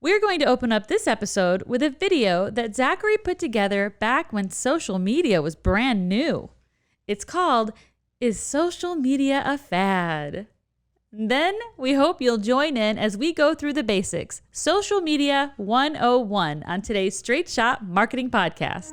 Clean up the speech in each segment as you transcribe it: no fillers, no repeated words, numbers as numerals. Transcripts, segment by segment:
We're going to open up this episode with a video that Zachary put together back when social media was brand new. It's called, Is Social Media a Fad? Then we hope you'll join in as we go through the basics. Social Media 101 on today's Straight Shot Marketing Podcast.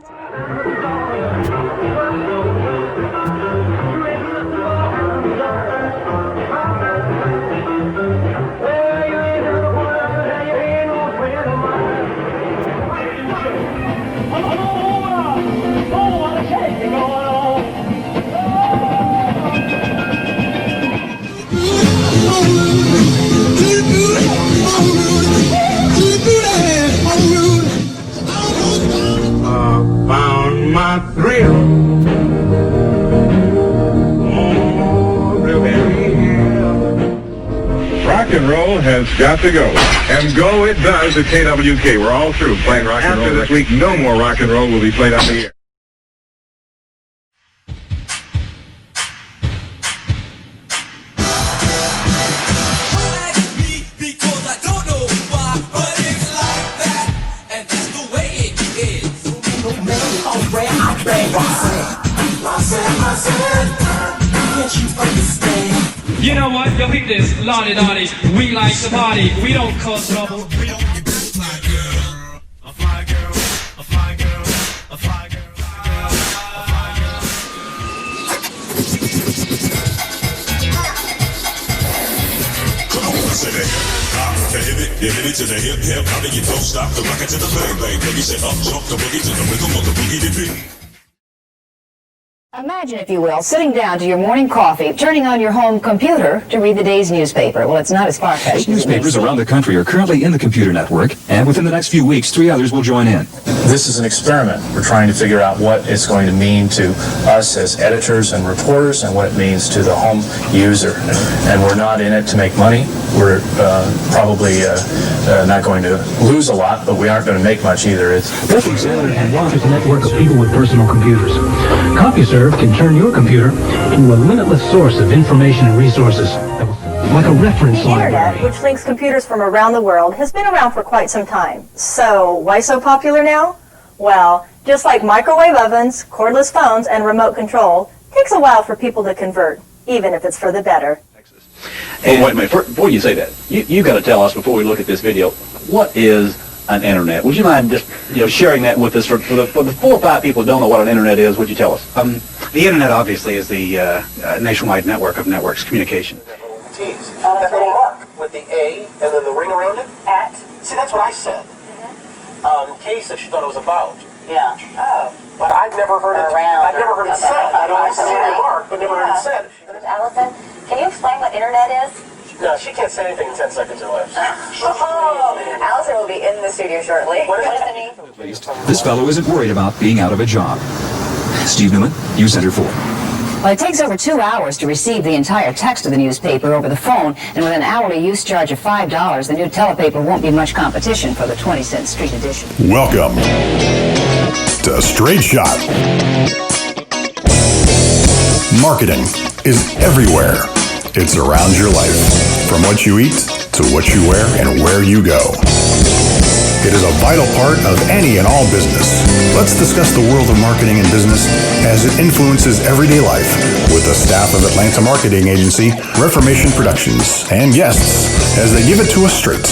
Found my thrill. Rock and roll has got to go. And go it does at KWK. We're all through playing rock and roll. After this week, no more rock and roll will be played on the air. You know what? Yo, peep this, lottie dottie. We like to party. We don't cause trouble. We don't get this fly girl. A fly girl. A fly girl. A fly girl. A fly girl. Come on, say that. Hop to hit it to the hip, hip. How do you don't stop the rocket to the bang, bang? Baby say up, jump the boogie to the rhythm of the boogie to beat. Imagine, if you will, sitting down to your morning coffee, turning on your home computer to read the day's newspaper. Well, it's not as far-fetched. 8 newspapers around the country are currently in the computer network, and within the next few weeks, 3 others will join in. This is an experiment. We're trying to figure out what it's going to mean to us as editors and reporters and what it means to the home user. And we're not in it to make money. We're probably not going to lose a lot, but we aren't going to make much either. Both Examiner and Waters network of people with personal computers. CompuServe can turn your computer into a limitless source of information and resources, like a reference library. The internet, which links computers from around the world, has been around for quite some time. So, why so popular now? Well, just like microwave ovens, cordless phones, and remote control, it takes a while for people to convert, even if it's for the better. Well, wait a minute, before you say that, you got to tell us before we look at this video, what is an internet? Would you mind just sharing that with us for the 4 or 5 people who don't know what an internet is? Would you tell us? The internet obviously is the nationwide network of networks communication. T's. That little mark with the A and then the ring around it. At. See, that's what I said. Kay said she thought it was about. Yeah. Oh. But I've never heard it. I've never heard it said. I've always seen the mark, but never heard it said. Allison, can you explain what internet is? No, she can't say anything in 10 seconds or less. Allison will be in the studio shortly. What is the name? This fellow isn't worried about being out of a job. Steve Newman, News Center 4. Well, it takes over 2 hours to receive the entire text of the newspaper over the phone, and with an hourly use charge of $5, the new telepaper won't be much competition for the 20-cent street edition. Welcome to Straight Shot. Marketing is everywhere. It surrounds your life, from what you eat to what you wear and where you go. It is a vital part of any and all business. Let's discuss the world of marketing and business as it influences everyday life with the staff of Atlanta marketing agency Reformation Productions and guests as they give it to us straight.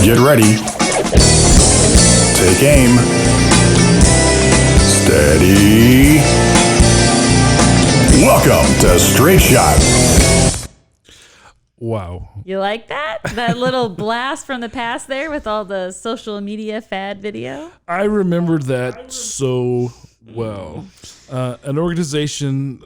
Get ready. Take aim. Steady. Welcome to Straight Shot. Wow. You like that? That little blast from the past there with all the social media fad video? I remember that so well. An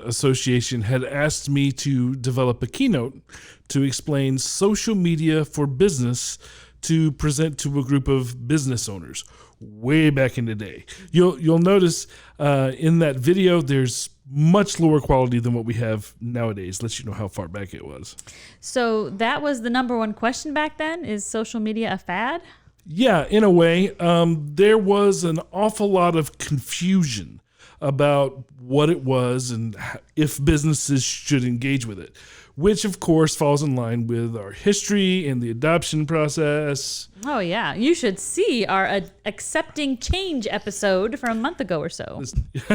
association had asked me to develop a keynote to explain social media for business to present to a group of business owners way back in the day. You'll notice in that video there's much lower quality than what we have nowadays. Lets you know how far back it was. So that was the number one question back then? Is social media a fad? Yeah, in a way. There was an awful lot of confusion about what it was and if businesses should engage with it. which of course falls in line with our history and the adoption process. Oh, yeah. You should see our accepting change episode from a month ago or so.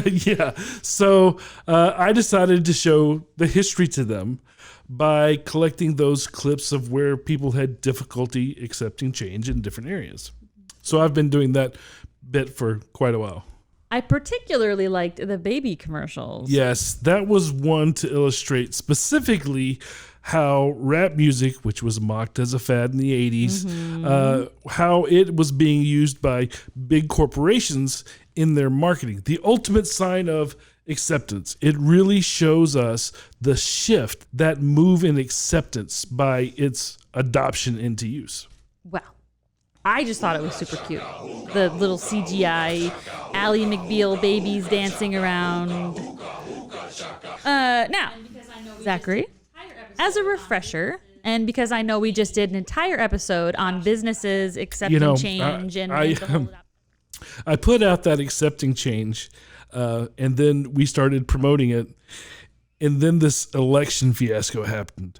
Yeah. So I decided to show the history to them by collecting those clips of where people had difficulty accepting change in different areas. So I've been doing that bit for quite a while. I particularly liked the baby commercials. Yes, that was one to illustrate specifically how rap music, which was mocked as a fad in the 80s, how it was being used by big corporations in their marketing. The ultimate sign of acceptance. It really shows us the shift, that move in acceptance by its adoption into use. Wow. I just thought it was super cute. The little CGI Ally McBeal babies dancing around. Now, Zachary, as a refresher, and because I know we just did an entire episode on businesses accepting change I put out that accepting change, and then we started promoting it. And then this election fiasco happened.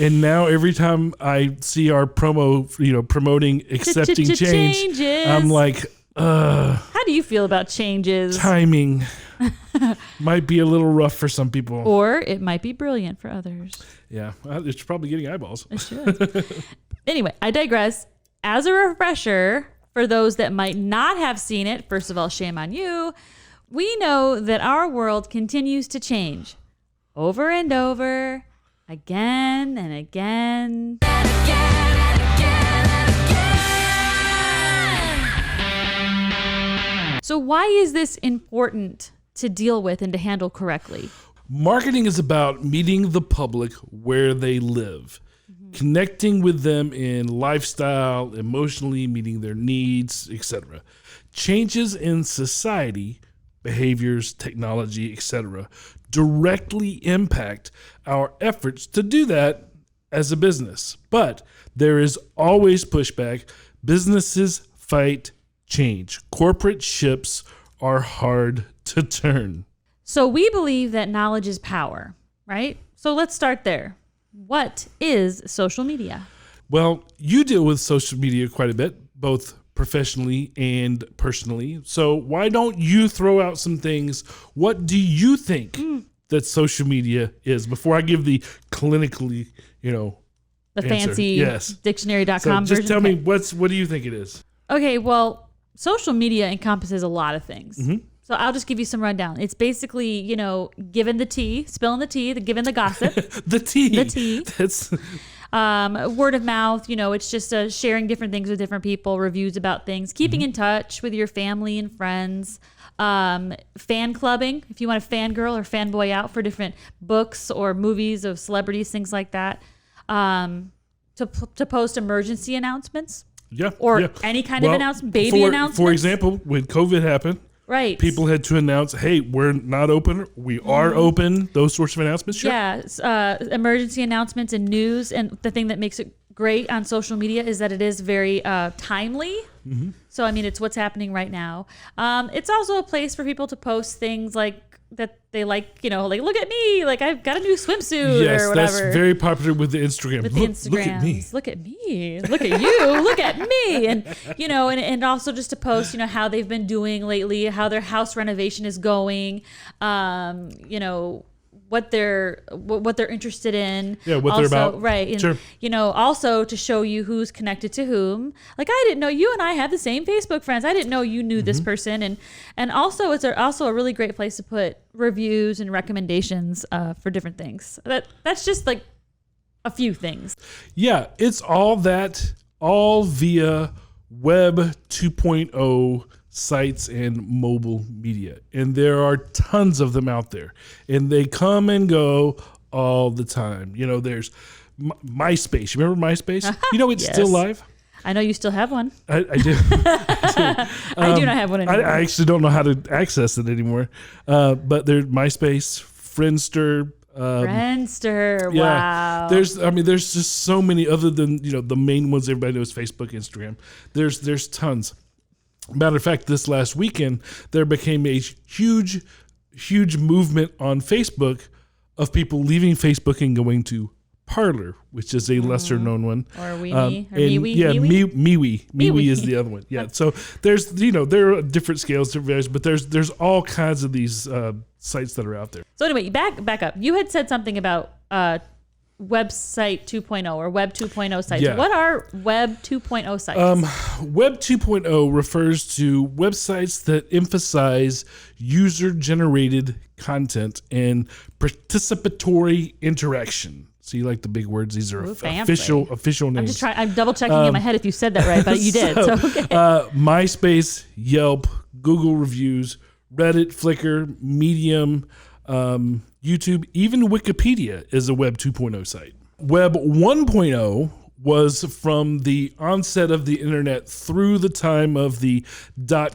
And now every time I see our promo, promoting accepting change, changes. I'm like, how do you feel about changes? Timing might be a little rough for some people. Or it might be brilliant for others. Yeah, it's probably getting eyeballs. It should. Anyway, I digress. As a refresher, for those that might not have seen it, first of all, shame on you. We know that our world continues to change. Over and over, again and again. So why is this important to deal with and to handle correctly? Marketing is about meeting the public where they live, connecting with them in lifestyle, emotionally, meeting their needs, etc. Changes in society, behaviors, technology, etc., directly impact our efforts to do that as a business. But there is always pushback. Businesses fight change. Corporate ships are hard to turn. So we believe that knowledge is power, right? So let's start there. What is social media? Well, you deal with social media quite a bit, both professionally and personally. So why don't you throw out some things? What do you think that social media is before I give the clinically, the answer? fancy dictionary.com so version? Just tell me what do you think it is? Okay, well, social media encompasses a lot of things. So I'll just give you some rundown. It's basically, giving the tea, spilling the tea, giving the gossip. The tea. That's word of mouth. It's just sharing different things with different people, reviews about things, keeping in touch with your family and friends. Fan clubbing, if you want to fangirl or fanboy out for different books or movies of celebrities, things like that. To post emergency announcements. Yeah. Or any kind of announcement, baby announcements. For example, when COVID happened, right, people had to announce, hey, we're not open, we are open, those sorts of announcements. Sure. Yeah, emergency announcements and news. And the thing that makes it great on social media is that it is very timely. So, it's what's happening right now. It's also a place for people to post things like that they like, like, look at me, like I've got a new swimsuit or whatever. That's very popular with the Instagram. Look at me. Look at me. Look at you. Look at me. And, and also just to post, how they've been doing lately, how their house renovation is going, what they're interested in. Yeah, what they're about. Right. And, sure. Also to show you who's connected to whom. Like, I didn't know you and I have the same Facebook friends. I didn't know you knew this person. And also, it's also a really great place to put reviews and recommendations for different things. That's just like a few things. Yeah, it's all via Web 2.0 sites and mobile media. And there are tons of them out there. And they come and go all the time. There's MySpace. You remember MySpace? It's Yes. still live. I know you still have one. I do. I do not have one anymore. I actually don't know how to access it anymore. But there's MySpace, Friendster. Friendster. Yeah. Wow. There's just so many other than, the main ones everybody knows, Facebook, Instagram. There's tons. Matter of fact, this last weekend, there became a huge movement on Facebook of people leaving Facebook and going to Parler, which is a lesser known one. Or MeWe, or MeWe, Yeah, MeWe? MeWe is the other one. Yeah. So there's, there are different scales, different variations, but there's all kinds of these sites that are out there. So anyway, back up. You had said something about website 2.0 or web 2.0 sites. Yeah. What are web 2.0 sites? Web 2.0 refers to websites that emphasize user-generated content and participatory interaction. So you like the big words? These are official names. I'm just trying. I'm double checking in my head if you said that right, but you did. So okay. MySpace, Yelp, Google reviews, Reddit, Flickr, Medium, YouTube, even Wikipedia is a Web 2.0 site. Web 1.0 was from the onset of the internet through the time of the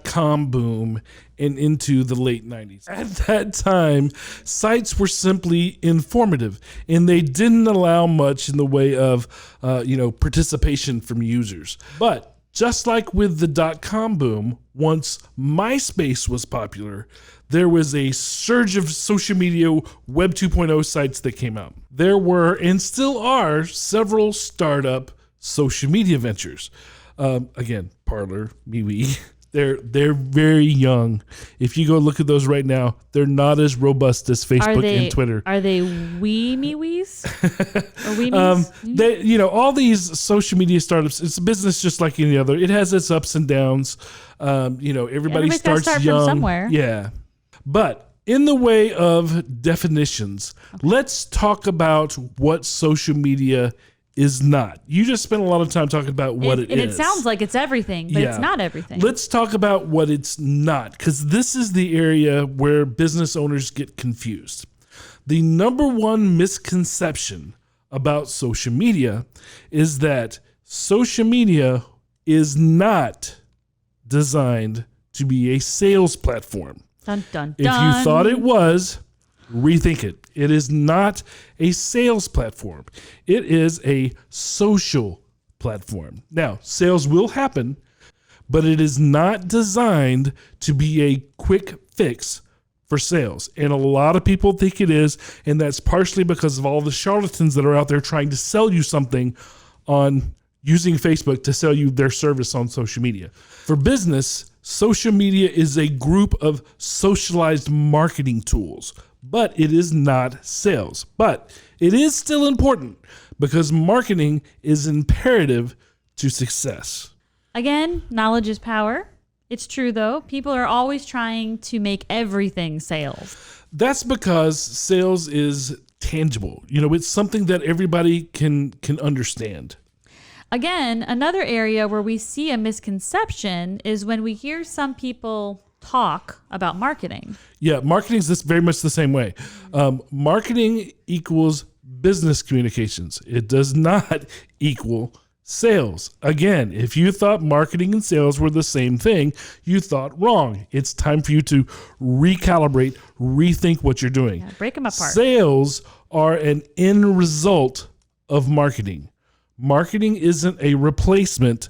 .com boom and into the late 90s. At that time, sites were simply informative, and they didn't allow much in the way of participation from users. But just like with the .com boom, once MySpace was popular, there was a surge of social media Web 2.0 sites that came out. There were, and still are, several startup social media ventures. Again, Parler, MeWe, they're very young. If you go look at those right now, they're not as robust as Facebook and Twitter. Are they MeWe's? Or WeMe's? All these social media startups, it's a business just like any other. It has its ups and downs. Everybody starts gotta start young. from somewhere. Yeah. But in the way of definitions, let's talk about what social media is not. You just spent a lot of time talking about what it is. And it sounds like it's everything, but it's not everything. Let's talk about what it's not, because this is the area where business owners get confused. The number one misconception about social media is that social media is not designed to be a sales platform. Dun, dun, dun. If you thought it was, rethink it. It is not a sales platform. It is a social platform. Now, sales will happen, but it is not designed to be a quick fix for sales. And a lot of people think it is, and that's partially because of all the charlatans that are out there trying to sell you something on using Facebook to sell you their service on social media. For business, social media is a group of socialized marketing tools, but it is not sales. But it is still important because marketing is imperative to success. Again, knowledge is power. It's true, though. People are always trying to make everything sales. That's because sales is tangible. It's something that everybody can understand. Again, another area where we see a misconception is when we hear some people talk about marketing. Yeah, marketing is very much the same way. Marketing equals business communications. It does not equal sales. Again, if you thought marketing and sales were the same thing, you thought wrong. It's time for you to recalibrate, rethink what you're doing. Yeah, break them apart. Sales are an end result of marketing. Marketing isn't a replacement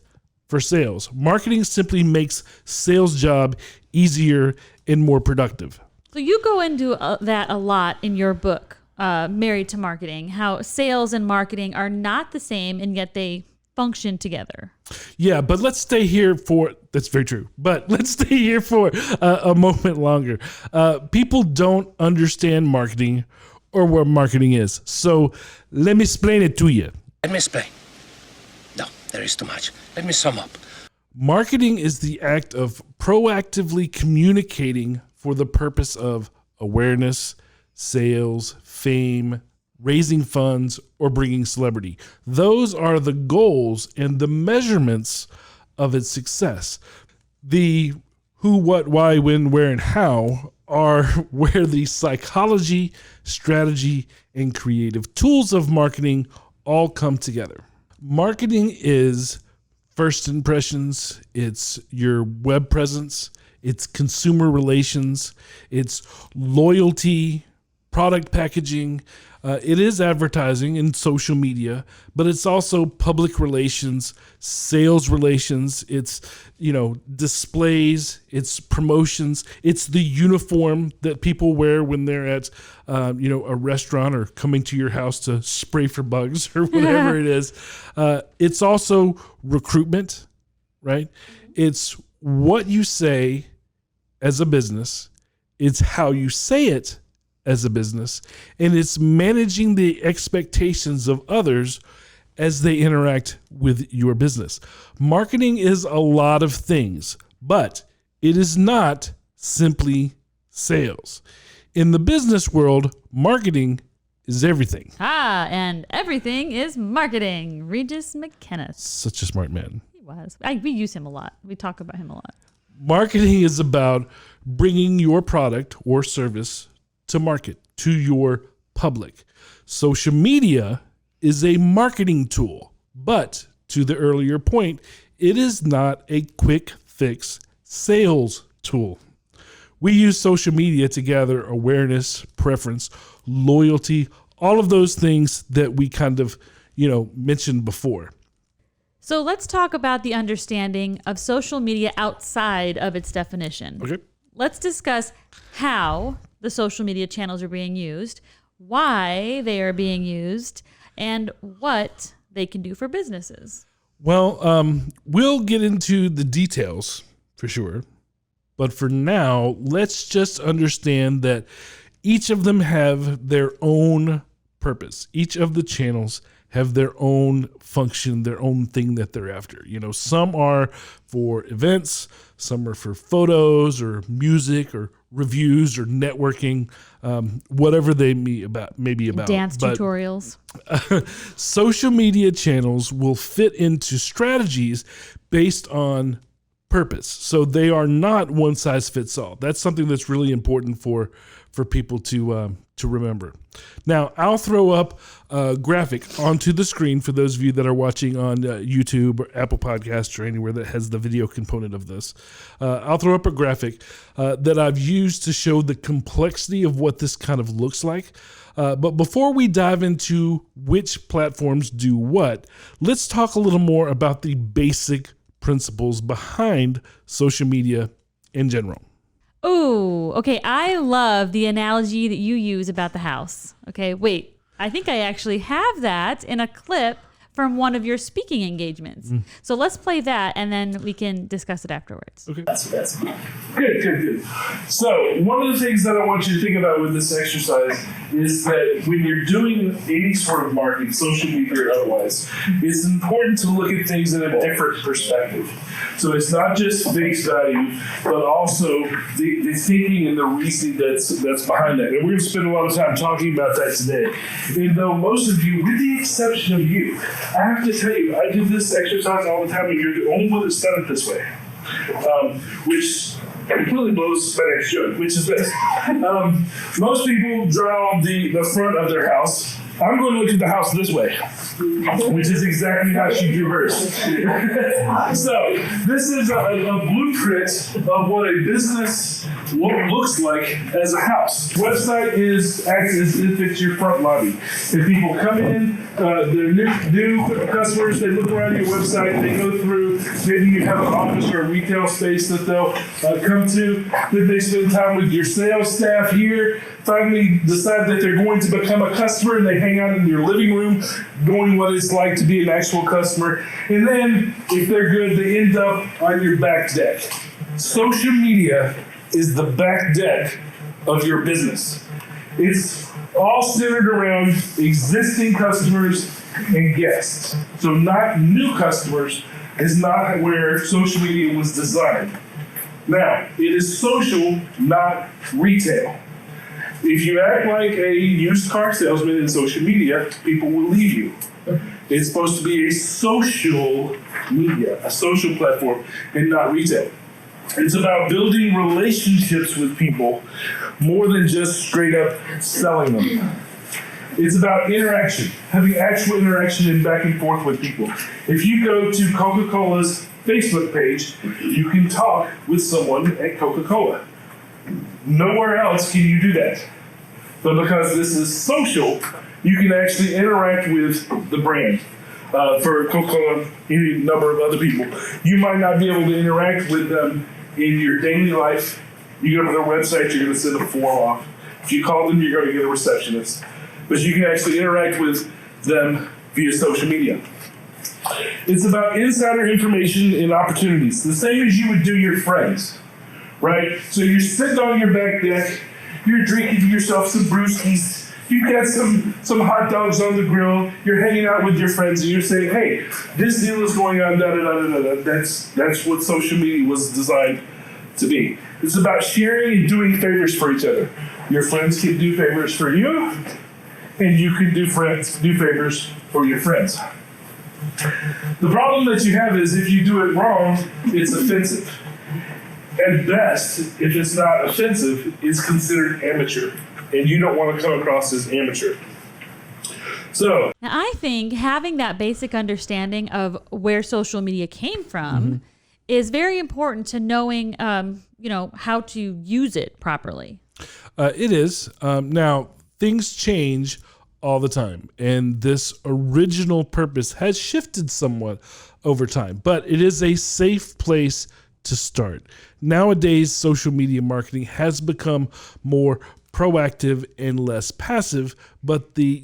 for sales. Marketing simply makes sales job easier and more productive. So you go into that a lot in your book, Married to Marketing, how sales and marketing are not the same and yet they function together. Yeah, but let's stay here that's very true, but let's stay here for a moment longer. People don't understand marketing or what marketing is. So let me explain it to you. Let me explain. No, there is too much. Let me sum up. Marketing is the act of proactively communicating for the purpose of awareness, sales, fame, raising funds, or bringing celebrity. Those are the goals and the measurements of its success. The who, what, why, when, where, and how are where the psychology, strategy, and creative tools of marketing all come together. Marketing is first impressions, it's your web presence, it's consumer relations, it's loyalty, product packaging, It is advertising and social media, but it's also public relations, sales relations. It's, displays, it's promotions. It's the uniform that people wear when they're at, a restaurant or coming to your house to spray for bugs or whatever it is. It's also recruitment, right? It's what you say as a business. It's how you say it as a business, and it's managing the expectations of others as they interact with your business. Marketing is a lot of things, but it is not simply sales. In the business world, marketing is everything. And everything is marketing. Regis McKenna. Such a smart man. He was. We use him a lot. We talk about him a lot. Marketing is about bringing your product or service to market, to your public. Social media is a marketing tool, but to the earlier point, it is not a quick fix sales tool. We use social media to gather awareness, preference, loyalty, all of those things that we kind of, mentioned before. So let's talk about the understanding of social media outside of its definition. Okay. Let's discuss how the social media channels are being used, why they are being used, and what they can do for businesses. Well, we'll get into the details for sure. But for now, let's just understand that each of them have their own purpose. Each of the channels have their own function, their own thing that they're after. Some are for events, some are for photos or music or reviews or networking, whatever they may be about. Dance tutorials. Social media channels will fit into strategies based on purpose. So they are not one size fits all. That's something that's really important for people to remember. Now, I'll throw up a graphic onto the screen for those of you that are watching on YouTube or Apple Podcasts or anywhere that has the video component of this. I'll throw up a graphic that I've used to show the complexity of what this kind of looks like. But before we dive into which platforms do what, let's talk a little more about the basic principles behind social media in general. Oh, okay. I love the analogy that you use about the house. Okay, wait. I think I actually have that in a clip from one of your speaking engagements. So let's play that and then we can discuss it afterwards. Okay. That's good. So one of the things that I want you to think about with this exercise is that when you're doing any sort of marketing, social media or otherwise, it's important to look at things in a different perspective. So it's not just face value, but also the thinking and the reasoning that's behind that. And we're going to spend a lot of time talking about that today. And though most of you, with the exception of you, I have to tell you, I do this exercise all the time, and you're the only one that's done it this way, which completely blows my next joke, which is this. Most people draw the front of their house. I'm going to look at the house this way, which is exactly how she drew hers. So this is a blueprint of what a business looks like as a house. Website acts as if it's your front lobby. If people come in, they're new customers, they look around your website, they go through, maybe you have an office or a retail space that they'll come to, then they spend time with your sales staff here, finally decide that they're going to become a customer, and they hang out in your living room knowing what it's like to be an actual customer. And then, if they're good, they end up on your back deck. Social media is the back deck of your business. It's all centered around existing customers and guests. So not new customers is not where social media was designed. Now, it is social, not retail. If you act like a used car salesman in social media, people will leave you. It's supposed to be a social media, a social platform, and not retail. It's about building relationships with people more than just straight up selling them. It's about interaction, having actual interaction and back and forth with people. If you go to Coca-Cola's Facebook page, you can talk with someone at Coca-Cola. Nowhere else can you do that. But because this is social, you can actually interact with the brand. For Coca-Cola, any number of other people. You might not be able to interact with them in your daily life. You go to their website, you're going to send a form off. If you call them, you're going to get a receptionist. But you can actually interact with them via social media. It's about insider information and opportunities, the same as you would do your friends, right? So you're sitting on your back deck, you're drinking yourself some brewskis, you've got some hot dogs on the grill, you're hanging out with your friends, and you're saying, hey, this deal is going on, da-da-da-da-da. That's what social media was designed to be. It's about sharing and doing favors for each other. Your friends can do favors for you, and you can do favors for your friends. The problem that you have is if you do it wrong, it's offensive. At best, if it's not offensive, it's considered amateur. And you don't want to come across as amateur. So now, I think having that basic understanding of where social media came from is very important to knowing, how to use it properly. It is. Now, things change all the time, and this original purpose has shifted somewhat over time, but it is a safe place to start. Nowadays, social media marketing has become more proactive and less passive, but the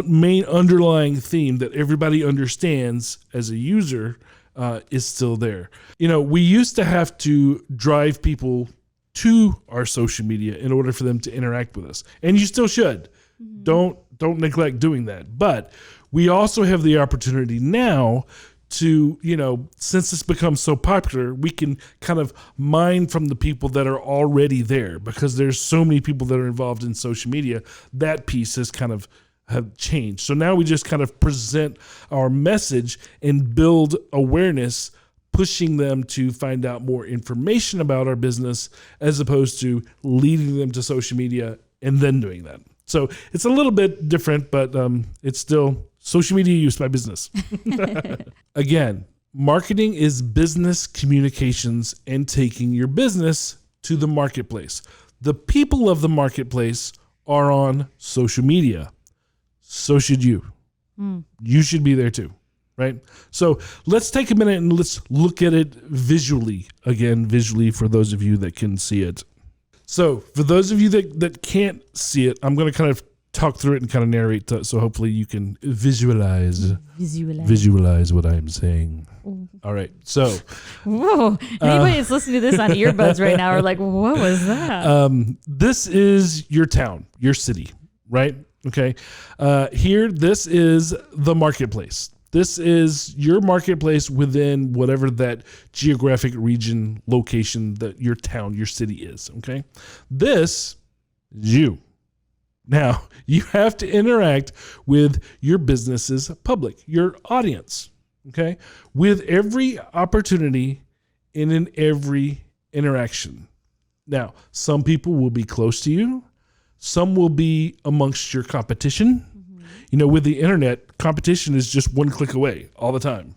main underlying theme that everybody understands as a user is still there. We used to have to drive people to our social media in order for them to interact with us, and you still should. Don't neglect doing that. But we also have the opportunity now to, since it's become so popular, we can kind of mine from the people that are already there, because there's so many people that are involved in social media. That piece has kind of have changed. So now we just kind of present our message and build awareness, pushing them to find out more information about our business, as opposed to leading them to social media and then doing that. So it's a little bit different, but it's still social media use by business. Again, marketing is business communications and taking your business to the marketplace. The people of the marketplace are on social media. So should you. You should be there too, right? So let's take a minute and let's look at it visually. Again, visually for those of you that can see it. So for those of you that can't see it, I'm going to kind of talk through it and kind of narrate, so hopefully you can visualize what I'm saying. All right, so whoa! Anybody that's listening to this on earbuds right now are like, "What was that?" This is your town, your city, right? Okay. Here, this is the marketplace. This is your marketplace within whatever that geographic region, location that your town, your city is. Okay. This is you. Now, you have to interact with your business's public, your audience, okay, with every opportunity and in every interaction. Now, some people will be close to you. Some will be amongst your competition. With the internet, competition is just one click away all the time.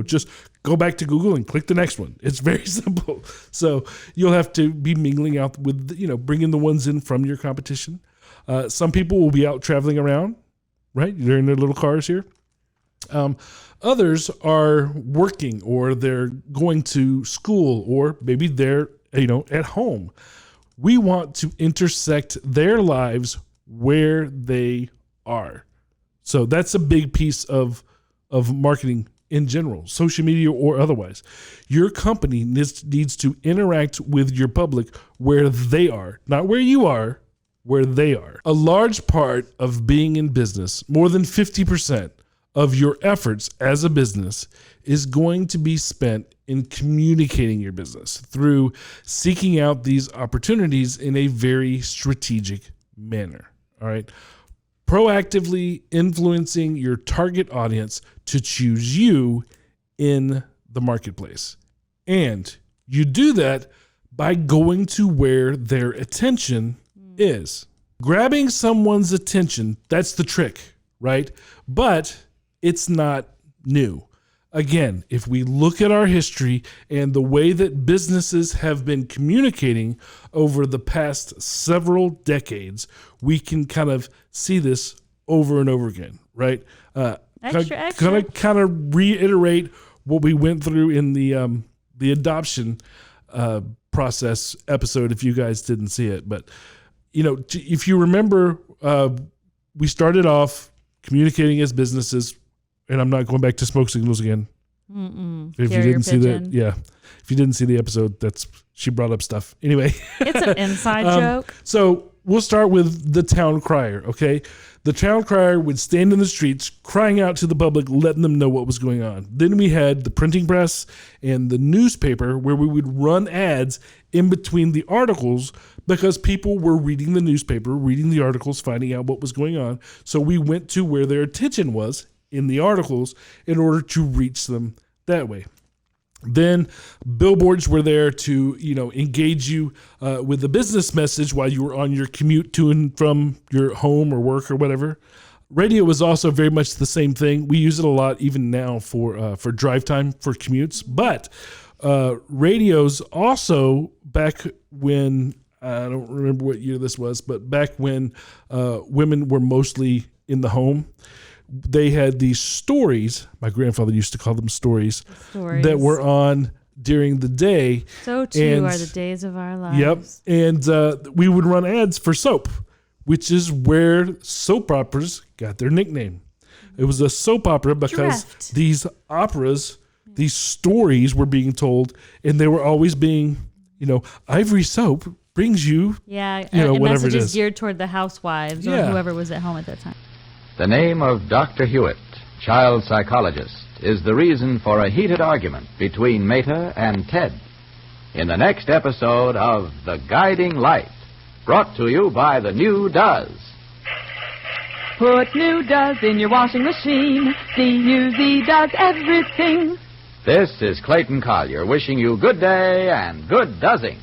Just go back to Google and click the next one. It's very simple. So you'll have to be mingling out with, bringing the ones in from your competition. Some people will be out traveling around, right? They're in their little cars here. Others are working, or they're going to school, or maybe they're, at home. We want to intersect their lives where they are. So that's a big piece of marketing in general, social media or otherwise. Your company needs to interact with your public where they are, not where you are, where they are. A large part of being in business, more than 50% of your efforts as a business, is going to be spent in communicating your business through seeking out these opportunities in a very strategic manner. All right. Proactively influencing your target audience to choose you in the marketplace. And you do that by going to where their attention is. Grabbing someone's attention, that's the trick, right? But it's not new. Again, if we look at our history and the way that businesses have been communicating over the past several decades, we can kind of see this over and over again, right? Extra. Kind of reiterate what we went through in the adoption process episode, if you guys didn't see it. But, if you remember, we started off communicating as businesses, and I'm not going back to smoke signals again. If you didn't see that, if you didn't see the episode, she brought up stuff. Anyway, it's an inside joke. So we'll start with the town crier. Okay, the town crier would stand in the streets, crying out to the public, letting them know what was going on. Then we had the printing press and the newspaper, where we would run ads in between the articles because people were reading the newspaper, reading the articles, finding out what was going on. So we went to where their attention was in the articles in order to reach them that way. Then billboards were there to, engage you with a business message while you were on your commute to and from your home or work or whatever. Radio was also very much the same thing. We use it a lot even now for drive time for commutes. But radios also, back when, I don't remember what year this was, but back when women were mostly in the home, they had these stories. My grandfather used to call them stories. That were on during the day. So too are the days of our lives. Yep. And we would run ads for soap, which is where soap operas got their nickname. It was a soap opera because these operas, these stories were being told, and they were always being, Ivory Soap brings you, and whatever messages it is. geared toward the housewives or whoever was at home at that time. The name of Dr. Hewitt, child psychologist, is the reason for a heated argument between Meta and Ted in the next episode of The Guiding Light, brought to you by the new Does. Put new Does in your washing machine. D-U-Z does everything. This is Clayton Collier wishing you good day and good doesing.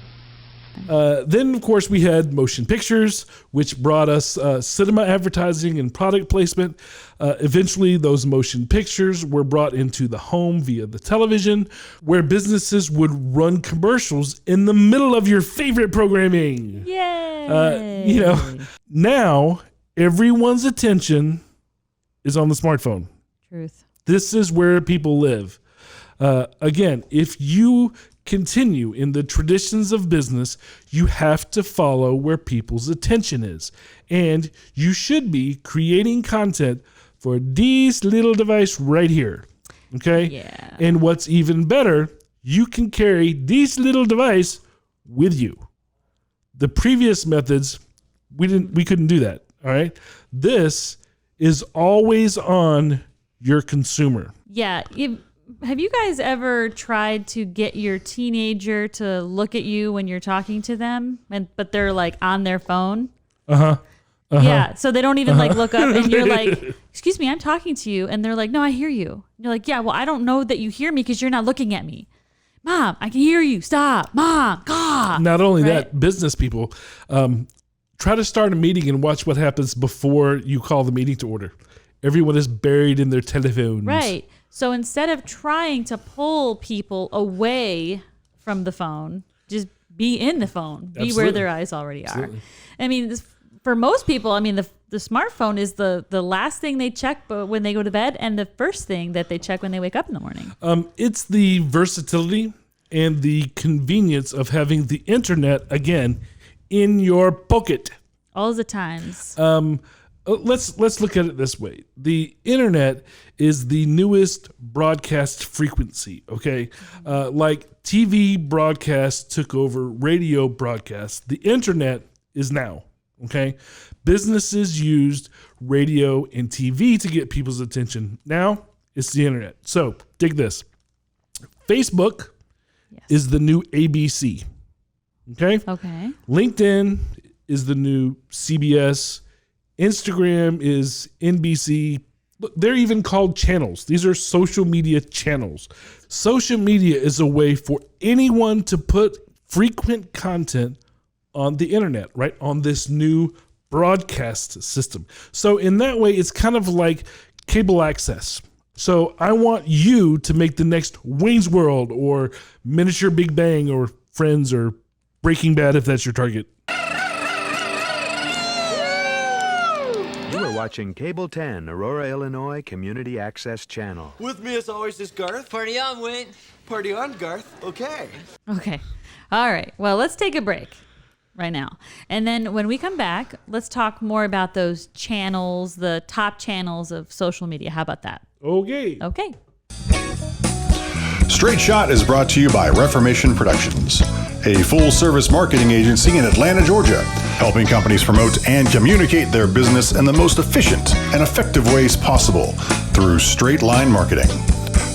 Then, of course, we had motion pictures, which brought us cinema advertising and product placement. Eventually, those motion pictures were brought into the home via the television, where businesses would run commercials in the middle of your favorite programming. Yay! Now everyone's attention is on the smartphone. Truth. This is where people live. Again, if you continue in the traditions of business, you have to follow where people's attention is. And you should be creating content for this little device right here. Okay? Yeah. And what's even better, you can carry this little device with you. The previous methods, we couldn't do that. All right? This is always on your consumer. Yeah. Have you guys ever tried to get your teenager to look at you when you're talking to them, but they're like on their phone? Yeah, so they don't even like look up, and you're like, "Excuse me, I'm talking to you," and they're like, "No, I hear you." And you're like, "Yeah, well, I don't know that you hear me because you're not looking at me." Mom, I can hear you. Stop, Mom. God. Not only that, business people, try to start a meeting and watch what happens before you call the meeting to order. Everyone is buried in their telephones. Right. So instead of trying to pull people away from the phone, just be in the phone. Be Absolutely. where their eyes already are. Absolutely. I mean, for most people, I mean, the smartphone is the last thing they check when they go to bed and the first thing that they check when they wake up in the morning. It's the versatility and the convenience of having the internet, again, in your pocket. All the times. Let's look at it this way. The internet is the newest broadcast frequency, okay? Like TV broadcast took over radio broadcast, the internet is now, okay? Businesses used radio and TV to get people's attention. Now it's the internet. So dig this. Facebook is the new ABC, okay? Okay. LinkedIn is the new CBS. Instagram is NBC. Look, they're even called channels. These are social media channels. Social media is a way for anyone to put frequent content on the internet, right? On this new broadcast system. So in that way, it's kind of like cable access. So I want you to make the next Wayne's World or Miniature Big Bang or Friends or Breaking Bad if that's your target. watching Cable 10, Aurora, Illinois Community Access Channel. With me as always is Garth. Party on, Wayne. Party on, Garth. Okay. Okay. All right. Well, let's take a break right now. And then when we come back, let's talk more about those channels, the top channels of social media. How about that? Okay. Okay. Straight Shot is brought to you by Reformation Productions, a full-service marketing agency in Atlanta, Georgia, helping companies promote and communicate their business in the most efficient and effective ways possible through straight line marketing.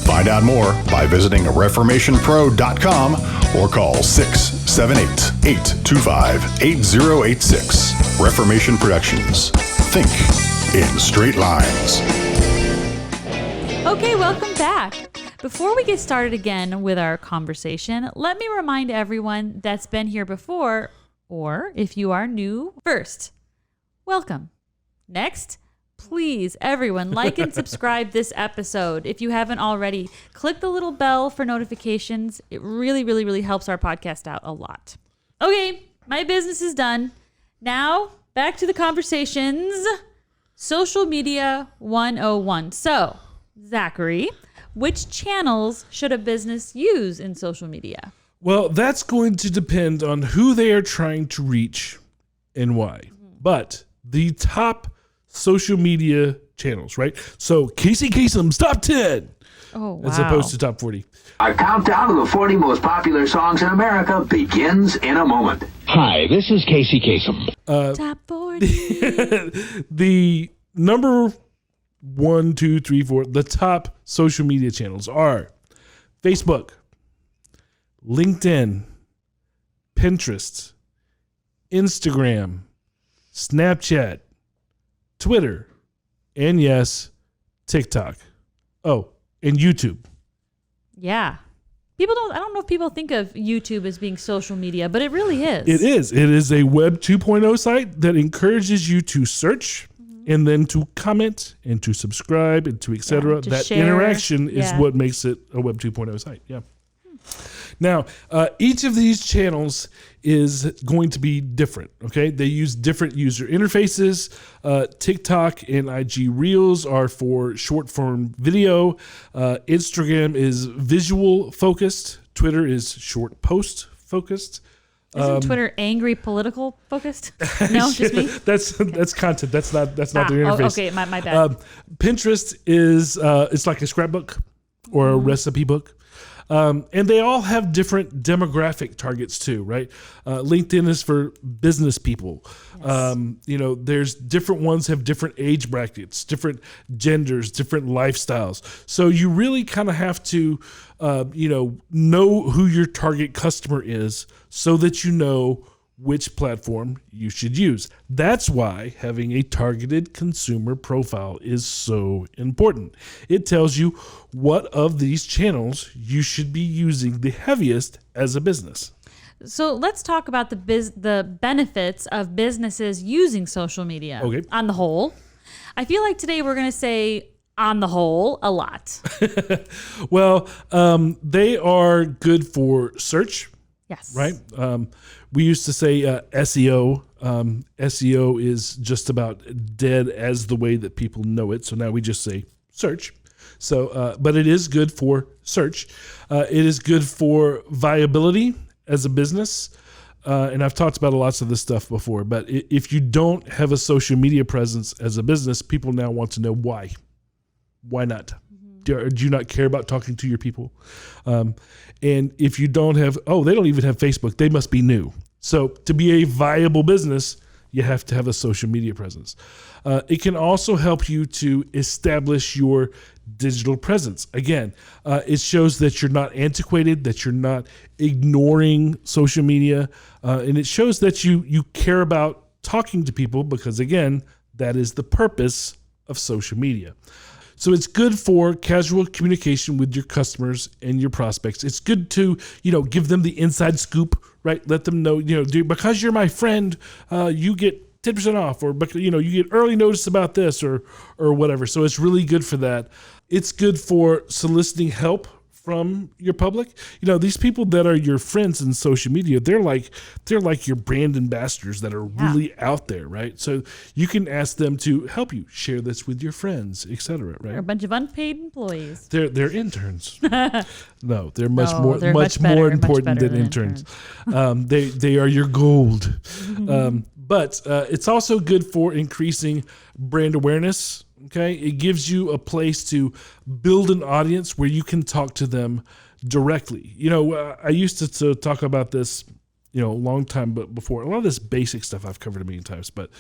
Find out more by visiting reformationpro.com or call 678-825-8086. Reformation Productions. Think in straight lines. Okay, welcome back. Before we get started again with our conversation, let me remind everyone that's been here before, or if you are new, first, welcome. Next, please, everyone, like and subscribe this episode. If you haven't already, click the little bell for notifications. It really, really, really helps our podcast out a lot. Okay, my business is done. Now, back to the conversations. Social Media 101. So, Zachary, which channels should a business use in social media? Well, that's going to depend on who they are trying to reach and why. But the top social media channels, right? So Casey Kasem's top 10, as opposed to top 40. Our countdown of the 40 most popular songs in America begins in a moment. Hi, this is Casey Kasem. Top 40. The number 1, 2, 3, 4, the top social media channels are Facebook, LinkedIn, Pinterest, Instagram, Snapchat, Twitter, and yes, TikTok. Oh, and YouTube. Yeah. I don't know if people think of YouTube as being social media, but it really is. It is. It is a Web 2.0 site that encourages you to search and then to comment and to subscribe and to et cetera. That share. interaction is what makes it a Web 2.0 site. Yeah. Now, each of these channels is going to be different, okay? They use different user interfaces. TikTok and IG Reels are for short-form video. Instagram is visual focused. Twitter is short post focused. Isn't Twitter angry political focused? No, just me. That's content. That's not their interface. Okay, my bad. Pinterest is it's like a scrapbook or a recipe book. And they all have different demographic targets too, right? LinkedIn is for business people. Yes. There's different ones have different age brackets, different genders, different lifestyles. So you really kind of have to, know who your target customer is so that you know which platform you should use. That's why having a targeted consumer profile is so important. It tells you what of these channels you should be using the heaviest as a business. So let's talk about the benefits of businesses using social media. Okay. On the whole. I feel like today we're going to say on the whole a lot. Well, they are good for search. Yes. Right? We used to say SEO. SEO is just about dead as the way that people know it. So now we just say search. So, but it is good for search. It is good for viability as a business. And I've talked about lots of this stuff before, but if you don't have a social media presence as a business, people now want to know why. Why not? Do you not care about talking to your people? And if you don't have, they don't even have Facebook. They must be new. So to be a viable business, you have to have a social media presence. It can also help you to establish your digital presence. Again, it shows that you're not antiquated, that you're not ignoring social media, and it shows that you care about talking to people because, again, that is the purpose of social media. So it's good for casual communication with your customers and your prospects. It's good to, give them the inside scoop, right? Let them know, because you're my friend, you get 10% off, or, you get early notice about this or whatever. So it's really good for that. It's good for soliciting help from your public. These people that are your friends in social media, they're like your brand ambassadors that are really out there, right? So you can ask them to help you share this with your friends, etc. Right? They're a bunch of unpaid employees. They're interns. No, they're much they're much more important than interns. They are your gold. But it's also good for increasing brand awareness. Okay, it gives you a place to build an audience where you can talk to them directly. I used to talk about this, a long time before. A lot of this basic stuff I've covered a million times, but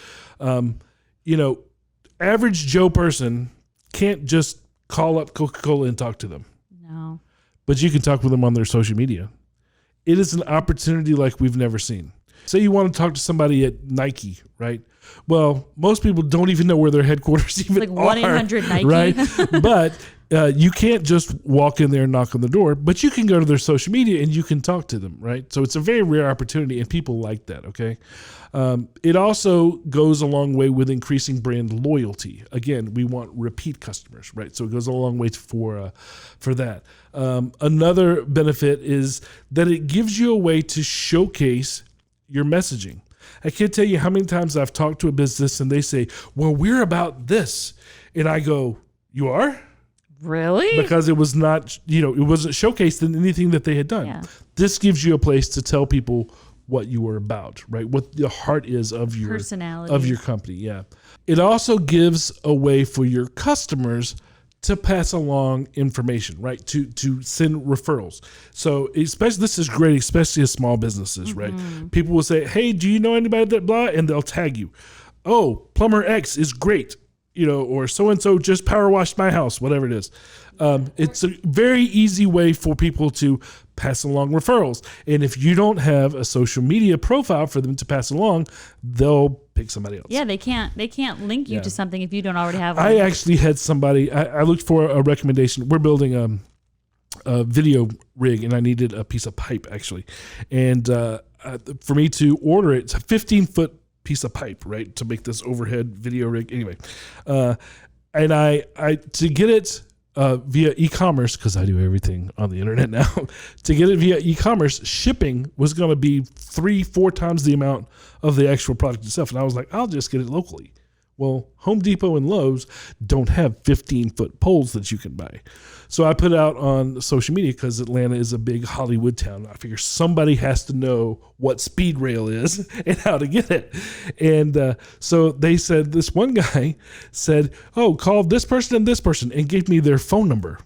average Joe person can't just call up Coca-Cola and talk to them. No. But you can talk with them on their social media. It is an opportunity like we've never seen. Say you want to talk to somebody at Nike, right? Well, most people don't even know where their headquarters even like 1-800 Nike, right? But you can't just walk in there and knock on the door, but you can go to their social media and you can talk to them, right? So it's a very rare opportunity, and people like that, okay? It also goes a long way with increasing brand loyalty. Again, we want repeat customers, right? So it goes a long way for that. Another benefit is that it gives you a way to showcase your messaging. I can't tell you how many times I've talked to a business and they say, well, we're about this. And I go, you are? Really? Because it was not, it wasn't showcased in anything that they had done. Yeah. This gives you a place to tell people what you are about, right? What the heart is of your personality of your company. Yeah. It also gives a way for your customers to pass along information, right? To send referrals. So especially, this is great, especially as small businesses, right? People will say, hey, do you know anybody that blah? And they'll tag you. Oh, Plumber X is great, or so-and-so just power washed my house, whatever it is. It's a very easy way for people to pass along referrals. And if you don't have a social media profile for them to pass along, they'll pick somebody else. Yeah, they can't link you to something if you don't already have one. I actually had somebody, I looked for a recommendation. We're building a video rig, and I needed a piece of pipe, actually. And for me to order it, it's a 15-foot piece of pipe, right, to make this overhead video rig. Anyway, and I to get it via e-commerce, because I do everything on the internet now, to get it via e-commerce, shipping was going to be 3-4 times the amount of the actual product itself. And I was like, I'll just get it locally. Well, Home Depot and Lowe's don't have 15-foot poles that you can buy. So I put it out on social media because Atlanta is a big Hollywood town. I figure somebody has to know what speed rail is and how to get it. And so they said, this one guy said, oh, call this person and gave me their phone number.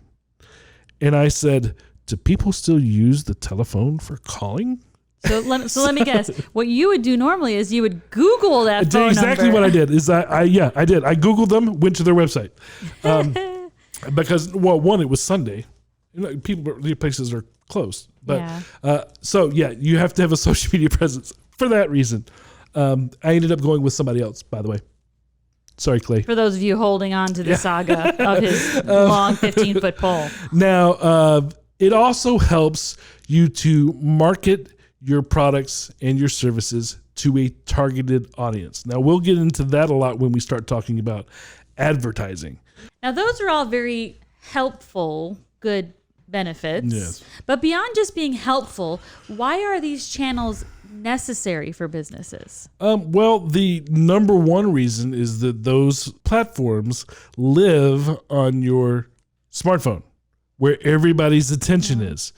And I said, do people still use the telephone for calling? So let me guess. What you would do normally is you would Google that phone exactly number. What I did is I did. I Googled them, went to their website. Because, well, one, it was Sunday. The places are closed. But you have to have a social media presence for that reason. I ended up going with somebody else, by the way. Sorry, Clay. For those of you holding on to the saga of his long 15-foot pole. Now, it also helps you to market your products and your services to a targeted audience. Now, we'll get into that a lot when we start talking about advertising. Now, those are all very helpful, good benefits. Yes. But beyond just being helpful, why are these channels necessary for businesses? Well, the number one reason is that those platforms live on your smartphone, where everybody's attention is.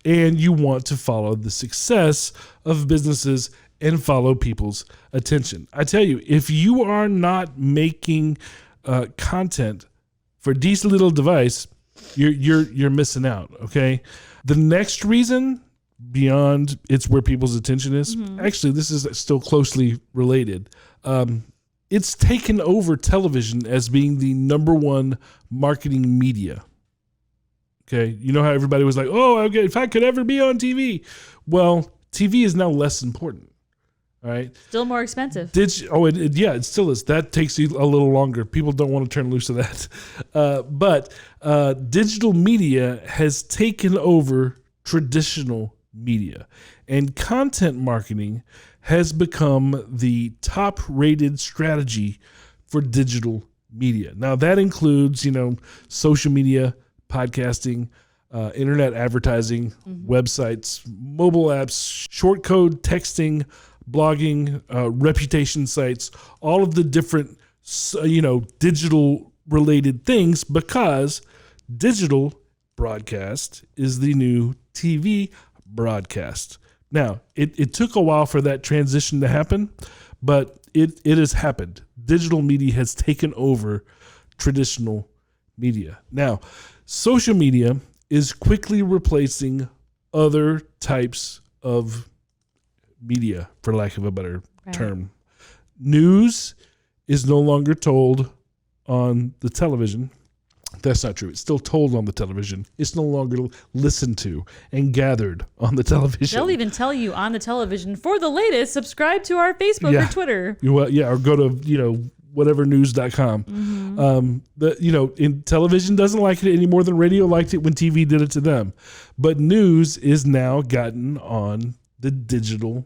And you want to follow the success of businesses and follow people's attention. I tell you, if you are not making content for a decent little device, you're missing out. Okay. The next reason, beyond it's where people's attention is, actually, this is still closely related. It's taken over television as being the number one marketing media. Okay, you know how everybody was like, oh, okay, if I could ever be on TV. Well, TV is now less important. All right. Still more expensive. It still is. That takes you a little longer. People don't want to turn loose of that. But digital media has taken over traditional media, and content marketing has become the top-rated strategy for digital media. Now, that includes, social media, podcasting, internet advertising, websites, mobile apps, short code texting, blogging, reputation sites, all of the different, digital related things, because digital broadcast is the new TV broadcast. Now, it took a while for that transition to happen, but it has happened. Digital media has taken over traditional media. Now, social media is quickly replacing other types of media, for lack of a better term. News is no longer told on the television. That's not true. It's still told on the television. It's no longer listened to and gathered on the television. They'll even tell you on the television, for the latest, subscribe to our Facebook or Twitter. Or go to, whatevernews.com. In television doesn't like it any more than radio liked it when TV did it to them. But news is now gotten on the digital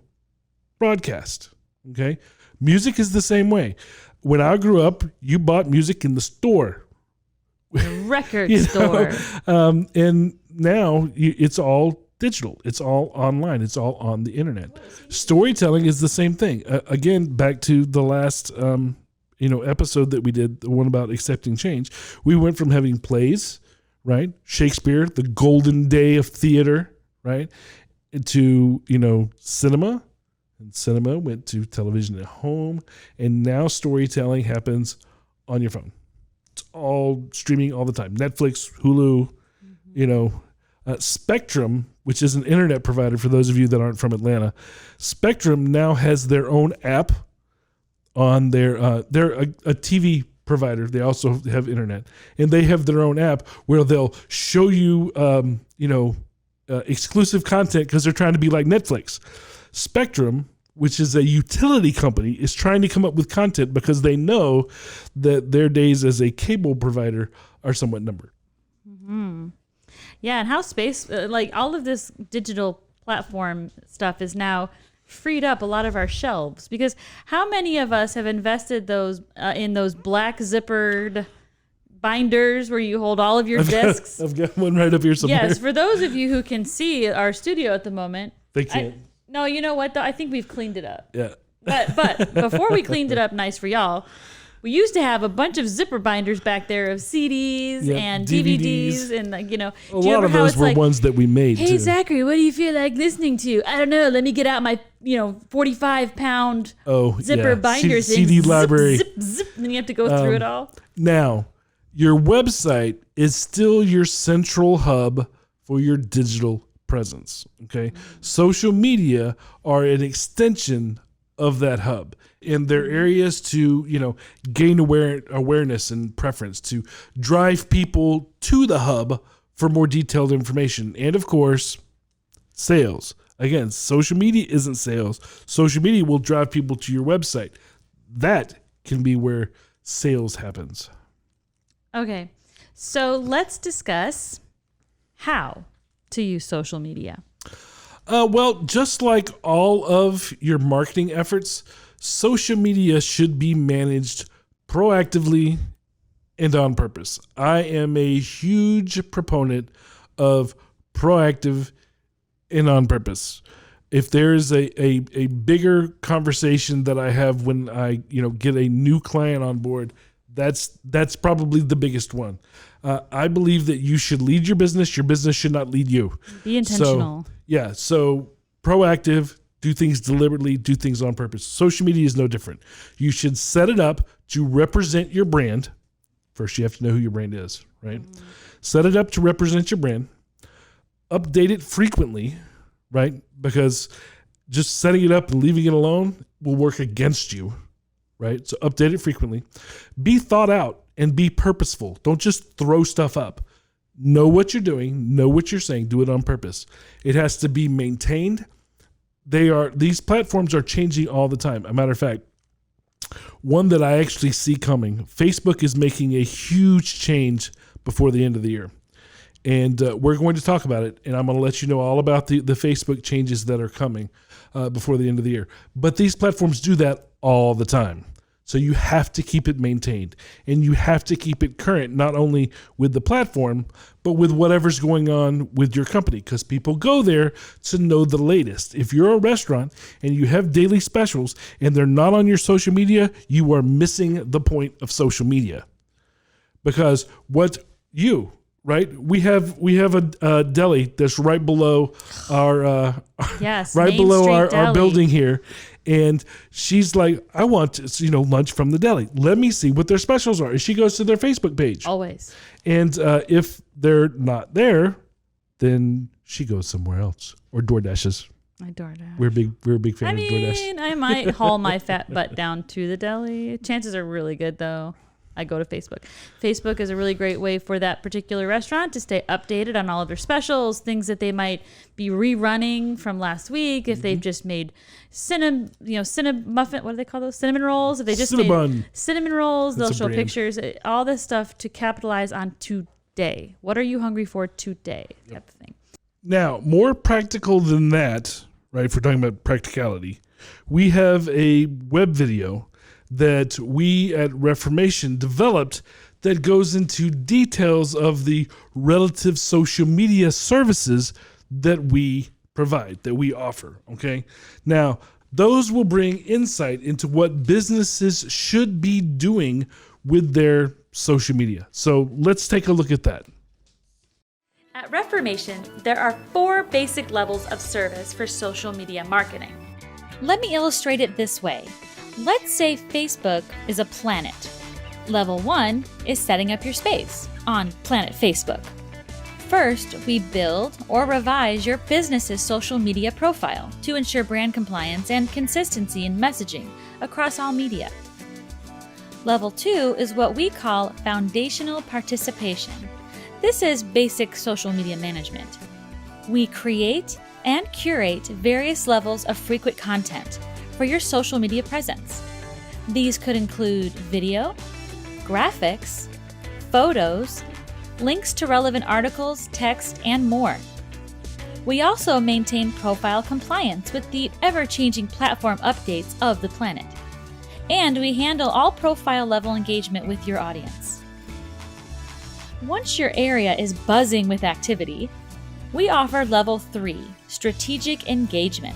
broadcast. Okay? Music is the same way. When I grew up, you bought music in the store. The record store. And now it's all digital. It's all online. It's all on the internet. Storytelling is the same thing. Again, back to the last episode that we did, the one about accepting change. We went from having plays, right? Shakespeare, the golden day of theater, right? To, cinema. And cinema went to television at home. And now storytelling happens on your phone. It's all streaming all the time. Netflix, Hulu, Spectrum, which is an internet provider for those of you that aren't from Atlanta. Spectrum now has their own app on they're a TV provider. They also have internet, and they have their own app where they'll show you, exclusive content because they're trying to be like Netflix. Spectrum, which is a utility company, is trying to come up with content because they know that their days as a cable provider are somewhat numbered. Mm-hmm. Yeah, and how space, all of this digital platform stuff is now freed up a lot of our shelves, because how many of us have invested in those black zippered binders where you hold all of your discs? I've got one right up here somewhere. Yes, for those of you who can see our studio at the moment. They can't. No, you know what, though? I think we've cleaned it up. Yeah. But before we cleaned it up nice for y'all, we used to have a bunch of zipper binders back there of CDs and DVDs. And, a lot of those were ones that we made, hey, too. Zachary, what do you feel like listening to? I don't know. Let me get out my, 45-pound zipper binders. CD and library. Zip, and then you have to go through it all. Now, your website is still your central hub for your digital presence. Okay. Social media are an extension of that hub, and they're areas to, gain awareness and preference, to drive people to the hub for more detailed information. And of course, sales. Again, social media isn't sales. Social media will drive people to your website. That can be where sales happens. Okay. So let's discuss how to use social media. Well, just like all of your marketing efforts, social media should be managed proactively and on purpose. I am a huge proponent of proactive and on purpose. If there's a bigger conversation that I have when I get a new client on board, that's probably the biggest one. I believe that you should lead your business. Your business should not lead you. Be intentional. So proactive, do things deliberately, do things on purpose. Social media is no different. You should set it up to represent your brand. First, you have to know who your brand is, right? Mm-hmm. Set it up to represent your brand. Update it frequently, right? Because just setting it up and leaving it alone will work against you, right? So update it frequently. Be thought out and be purposeful. Don't just throw stuff up. Know what you're doing. Know what you're saying. Do it on purpose. It has to be maintained. These platforms are changing all the time. As a matter of fact, one that I actually see coming, Facebook is making a huge change before the end of the year. And we're going to talk about it, and I'm going to let you know all about the Facebook changes that are coming before the end of the year. But these platforms do that all the time. So you have to keep it maintained, and you have to keep it current, not only with the platform, but with whatever's going on with your company, because people go there to know the latest. If you're a restaurant and you have daily specials and they're not on your social media, you are missing the point of social media. Because right? We have a deli that's right below our yes, right Main below Street our Deli. building here. And she's like, I want, lunch from the deli. Let me see what their specials are. And she goes to their Facebook page. Always. And if they're not there, then she goes somewhere else or DoorDashes. I DoorDash. We're a big fan of DoorDash. I might haul my fat butt down to the deli. Chances are really good, though. I go to Facebook. Facebook is a really great way for that particular restaurant to stay updated on all of their specials, things that they might be rerunning from last week. If they've just made cinnamon muffin, what do they call those? Cinnamon rolls. If they just made cinnamon rolls, they'll show pictures, all this stuff to capitalize on today. What are you hungry for today? Type of thing. Now, more practical than that, right? If we're talking about practicality, we have a web video that we at Reformation developed that goes into details of the relative social media services that we provide, that we offer, okay? Now, those will bring insight into what businesses should be doing with their social media. So let's take a look at that. At Reformation, there are 4 basic levels of service for social media marketing. Let me illustrate it this way. Let's say Facebook is a planet. Level 1 is setting up your space on Planet Facebook. First, we build or revise your business's social media profile to ensure brand compliance and consistency in messaging across all media. Level 2 is what we call foundational participation. This is basic social media management. We create and curate various levels of frequent content for your social media presence. These could include video, graphics, photos, links to relevant articles, text, and more. We also maintain profile compliance with the ever-changing platform updates of the planet. And we handle all profile level engagement with your audience. Once your area is buzzing with activity, we offer Level 3, Strategic Engagement.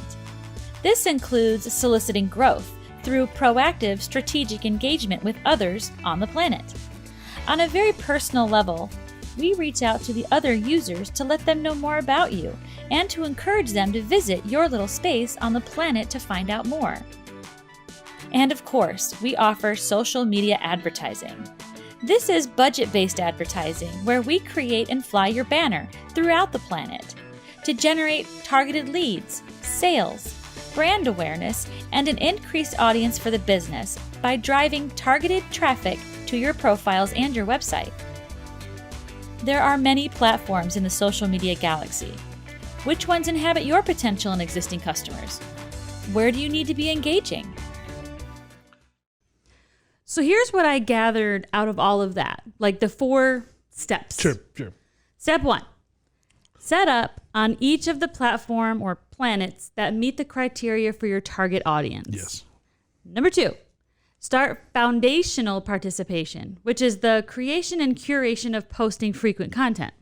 This includes soliciting growth through proactive strategic engagement with others on the planet. On a very personal level, we reach out to the other users to let them know more about you and to encourage them to visit your little space on the planet to find out more. And of course, we offer social media advertising. This is budget-based advertising where we create and fly your banner throughout the planet to generate targeted leads, sales, brand awareness, and an increased audience for the business by driving targeted traffic to your profiles and your website. There are many platforms in the social media galaxy. Which ones inhabit your potential and existing customers? Where do you need to be engaging? So here's what I gathered out of all of that, like the 4 steps. Sure. Step 1, set up on each of the platform or planets that meet the criteria for your target audience. Yes. Number 2, start foundational participation, which is the creation and curation of posting frequent content.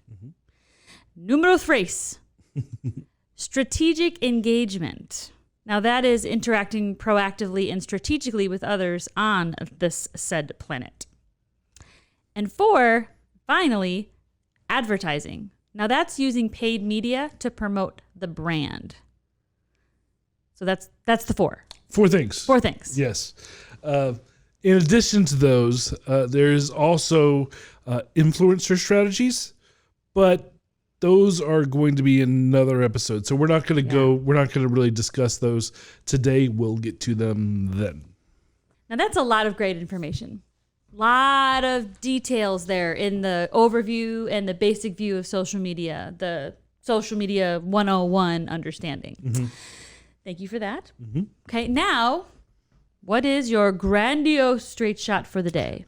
Numero 3, strategic engagement. Now that is interacting proactively and strategically with others on this said planet. And 4, finally, advertising. Now that's using paid media to promote the brand. So that's the 4. 4 things. 4 things. Yes. In addition to those, there's also influencer strategies, but those are going to be another episode. So we're not going to we're not going to really discuss those today. We'll get to them then. Now that's a lot of great information. Lot of details there in the overview and the basic view of social media, the social media 101 understanding. Mm-hmm. Thank you for that. Mm-hmm. Okay, now, what is your grandiose straight shot for the day?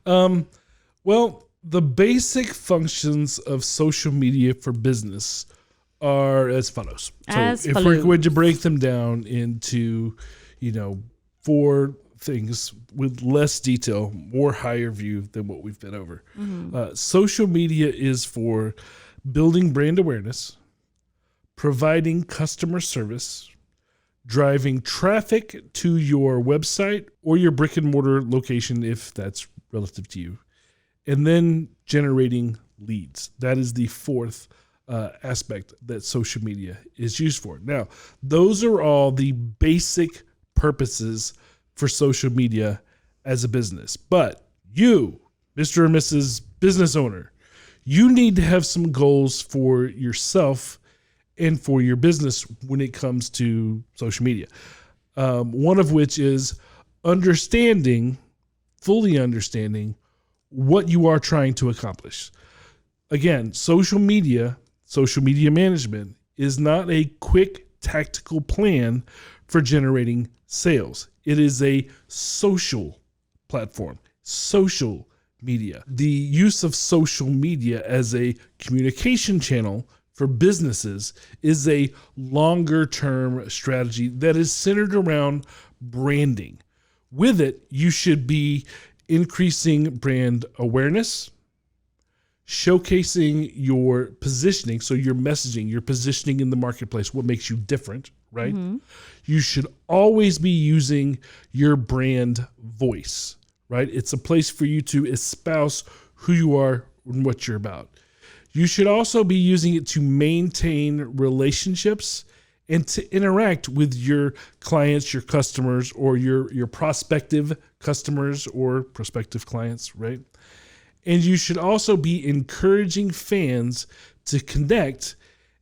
Well, the basic functions of social media for business are as follows. So if we're going to break them down into, 4 things with less detail, more higher view than what we've been over. Social media is for building brand awareness, providing customer service, driving traffic to your website or your brick and mortar location if that's relative to you, and then generating leads. That is the fourth aspect that social media is used for. Now, those are all the basic purposes for social media as a business. But you, Mr. or Mrs. Business Owner, you need to have some goals for yourself and for your business when it comes to social media. One of which is fully understanding what you are trying to accomplish. Again, social media management is not a quick tactical plan for generating sales. It is a social platform, social media. The use of social media as a communication channel for businesses is a longer term strategy that is centered around branding. With it, you should be increasing brand awareness, showcasing your positioning, so your messaging, your positioning in the marketplace, what makes you different, right? You should always be using your brand voice, right? It's a place for you to espouse who you are and what you're about. You should also be using it to maintain relationships and to interact with your clients, your customers, or your prospective customers or prospective clients, right? And you should also be encouraging fans to connect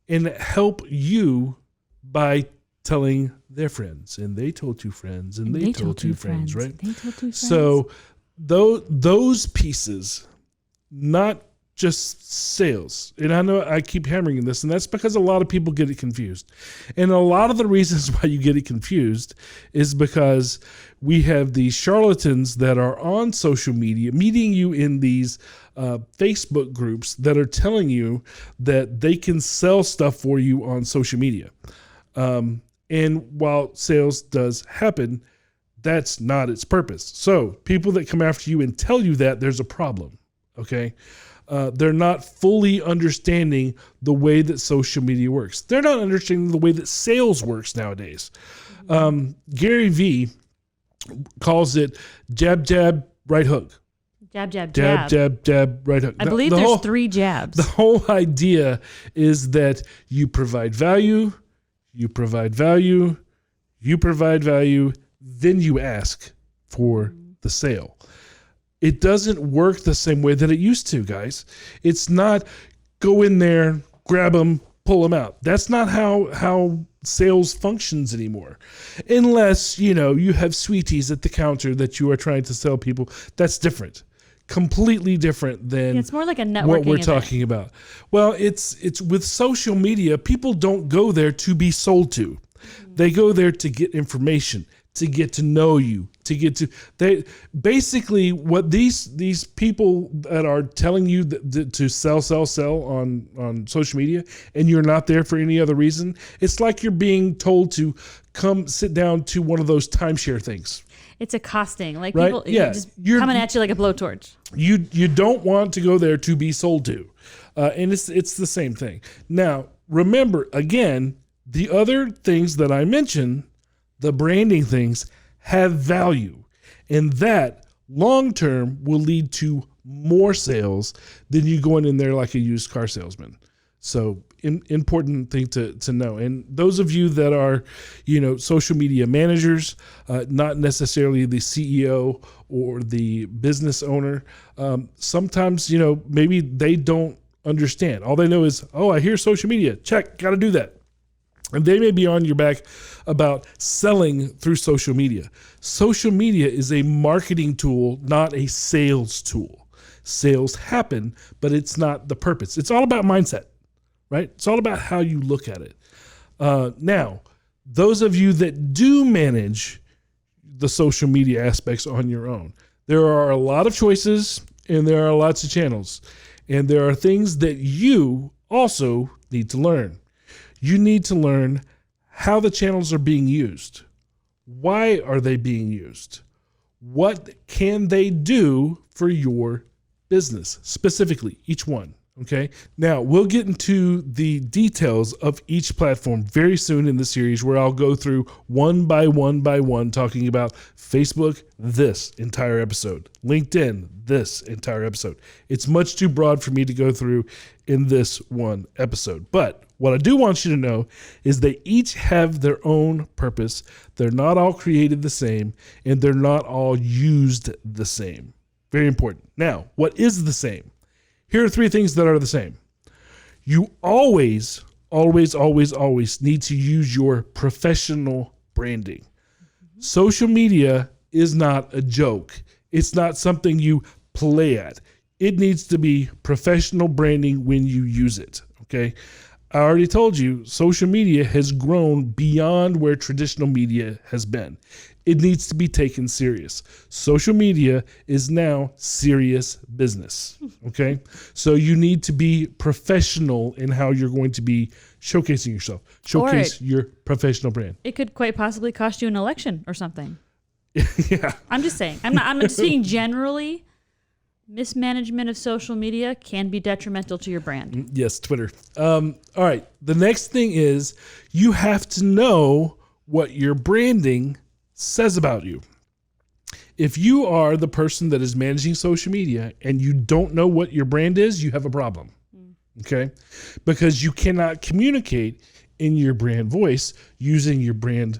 and help you by telling their friends. And they told two friends, and they told two friends, right? They told two friends. So those pieces, not just sales. And I know I keep hammering this, and that's because a lot of people get it confused. And a lot of the reasons why you get it confused is because we have these charlatans that are on social media meeting you in these Facebook groups that are telling you that they can sell stuff for you on social media. And while sales does happen, that's not its purpose. So people that come after you and tell you that, there's a problem, okay? They're not fully understanding the way that social media works. They're not understanding the way that sales works nowadays. Gary Vee calls it jab, jab, right hook. Jab, jab, Jab, jab. jab, jab, right hook. I believe there's 3 jabs. The whole idea is that you provide value, you provide value, you provide value, then you ask for the sale. It doesn't work the same way that it used to, guys. It's not go in there, grab them, pull them out. That's not how sales functions anymore. Unless, you have sweeties at the counter that you are trying to sell people. That's different. Completely different than It's more like a networking what we're event. talking about. Well, it's with social media, people don't go there to be sold to. They go there to get information, to get to know you, they basically what these people that are telling you to sell on social media, and you're not there for any other reason. It's like you're being told to come sit down to one of those timeshare things. It's accosting, like Right? people Yeah. just coming at you like a blowtorch. You don't want to go there to be sold to, and it's the same thing. Now remember, again, the other things that I mentioned, the branding things, have value, and that long term will lead to more sales than you going in there like a used car salesman. So important thing to know. And those of you that are, social media managers, not necessarily the CEO or the business owner, sometimes, maybe they don't understand. All they know is, oh, I hear social media, check, got to do that. And they may be on your back about selling through social media. Social media is a marketing tool, not a sales tool. Sales happen, but it's not the purpose. It's all about mindset, right? It's all about how you look at it. Now, those of you that do manage the social media aspects on your own, there are a lot of choices and there are lots of channels. And there are things that you also need to learn. You need to learn how the channels are being used. Why are they being used? what can they do for your business, specifically, each one. Okay. Now we'll get into the details of each platform very soon in the series, where I'll go through one by one, talking about Facebook, this entire episode, LinkedIn, this entire episode. It's much too broad for me to go through in this one episode. But what I do want you to know is they each have their own purpose. They're not all created the same, and they're not all used the same. Very important. Now, what is the same? Here are 3 things that are the same. You always need to use your professional branding. Social media is not a joke. It's not something you play at. It needs to be professional branding when you use it. Okay. I already told you, social media has grown beyond where traditional media has been. It needs to be taken serious. Social media is now serious business. Okay. So you need to be professional in how you're going to be showcasing yourself. Showcase your professional brand. It could quite possibly cost you an election or something. Yeah. I'm just saying. I'm not speaking generally. Mismanagement of social media can be detrimental to your brand. Yes, Twitter. All right. The next thing is you have to know what your branding says about you. If you are the person that is managing social media and you don't know what your brand is, you have a problem. Okay? Because you cannot communicate in your brand voice using your brand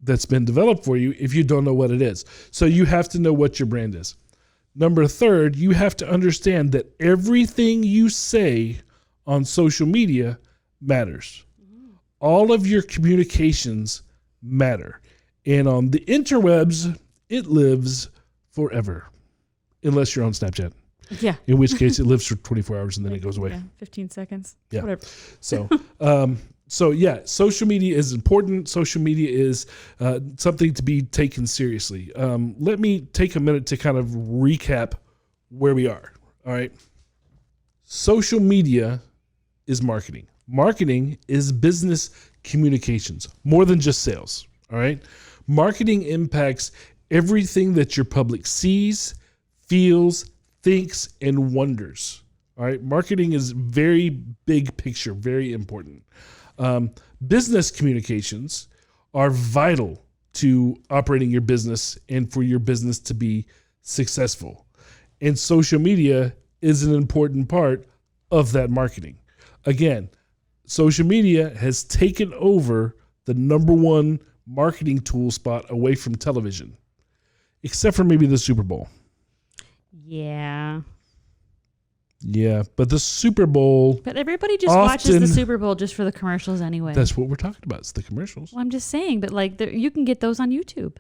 that's been developed for you if you don't know what it is. So you have to know what your brand is. Number 3, you have to understand that everything you say on social media matters. All of your communications matter. And on the interwebs, it lives forever. Unless you're on Snapchat. Yeah. In which case it lives for 24 hours and then it goes away. Yeah, 15 seconds. Yeah. Whatever. So yeah, social media is important. Social media is something to be taken seriously. Let me take a minute to kind of recap where we are. All right. Social media is marketing. Marketing is business communications, more than just sales. All right. Marketing impacts everything that your public sees, feels, thinks, and wonders. All right. Marketing is very big picture, very important. Business communications are vital to operating your business and for your business to be successful. And social media is an important part of that marketing. Again, social media has taken over the number one marketing tool spot away from television, except for maybe the Super Bowl. Yeah. Yeah, but the Super Bowl. But everybody just watches the Super Bowl just for the commercials anyway. That's what we're talking about. It's the commercials. Well, I'm just saying, but like you can get those on YouTube.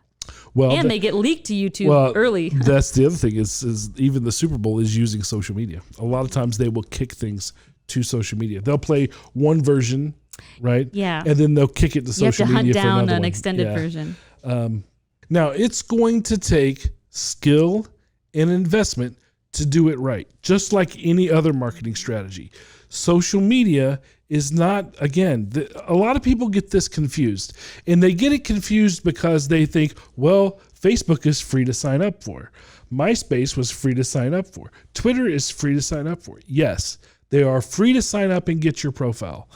Well, and they get leaked to YouTube early. That's the other thing is even the Super Bowl is using social media. A lot of times they will kick things to social media. They'll play one version, right? Yeah. And then they'll kick it to social media for another one. You have to hunt down an extended version. Now, it's going to take skill and investment to do it right, just like any other marketing strategy. Social media is not, again, a lot of people get this confused, and they get it confused because they think, well, Facebook is free to sign up for. MySpace was free to sign up for. Twitter is free to sign up for. Yes, they are free to sign up and get your profile.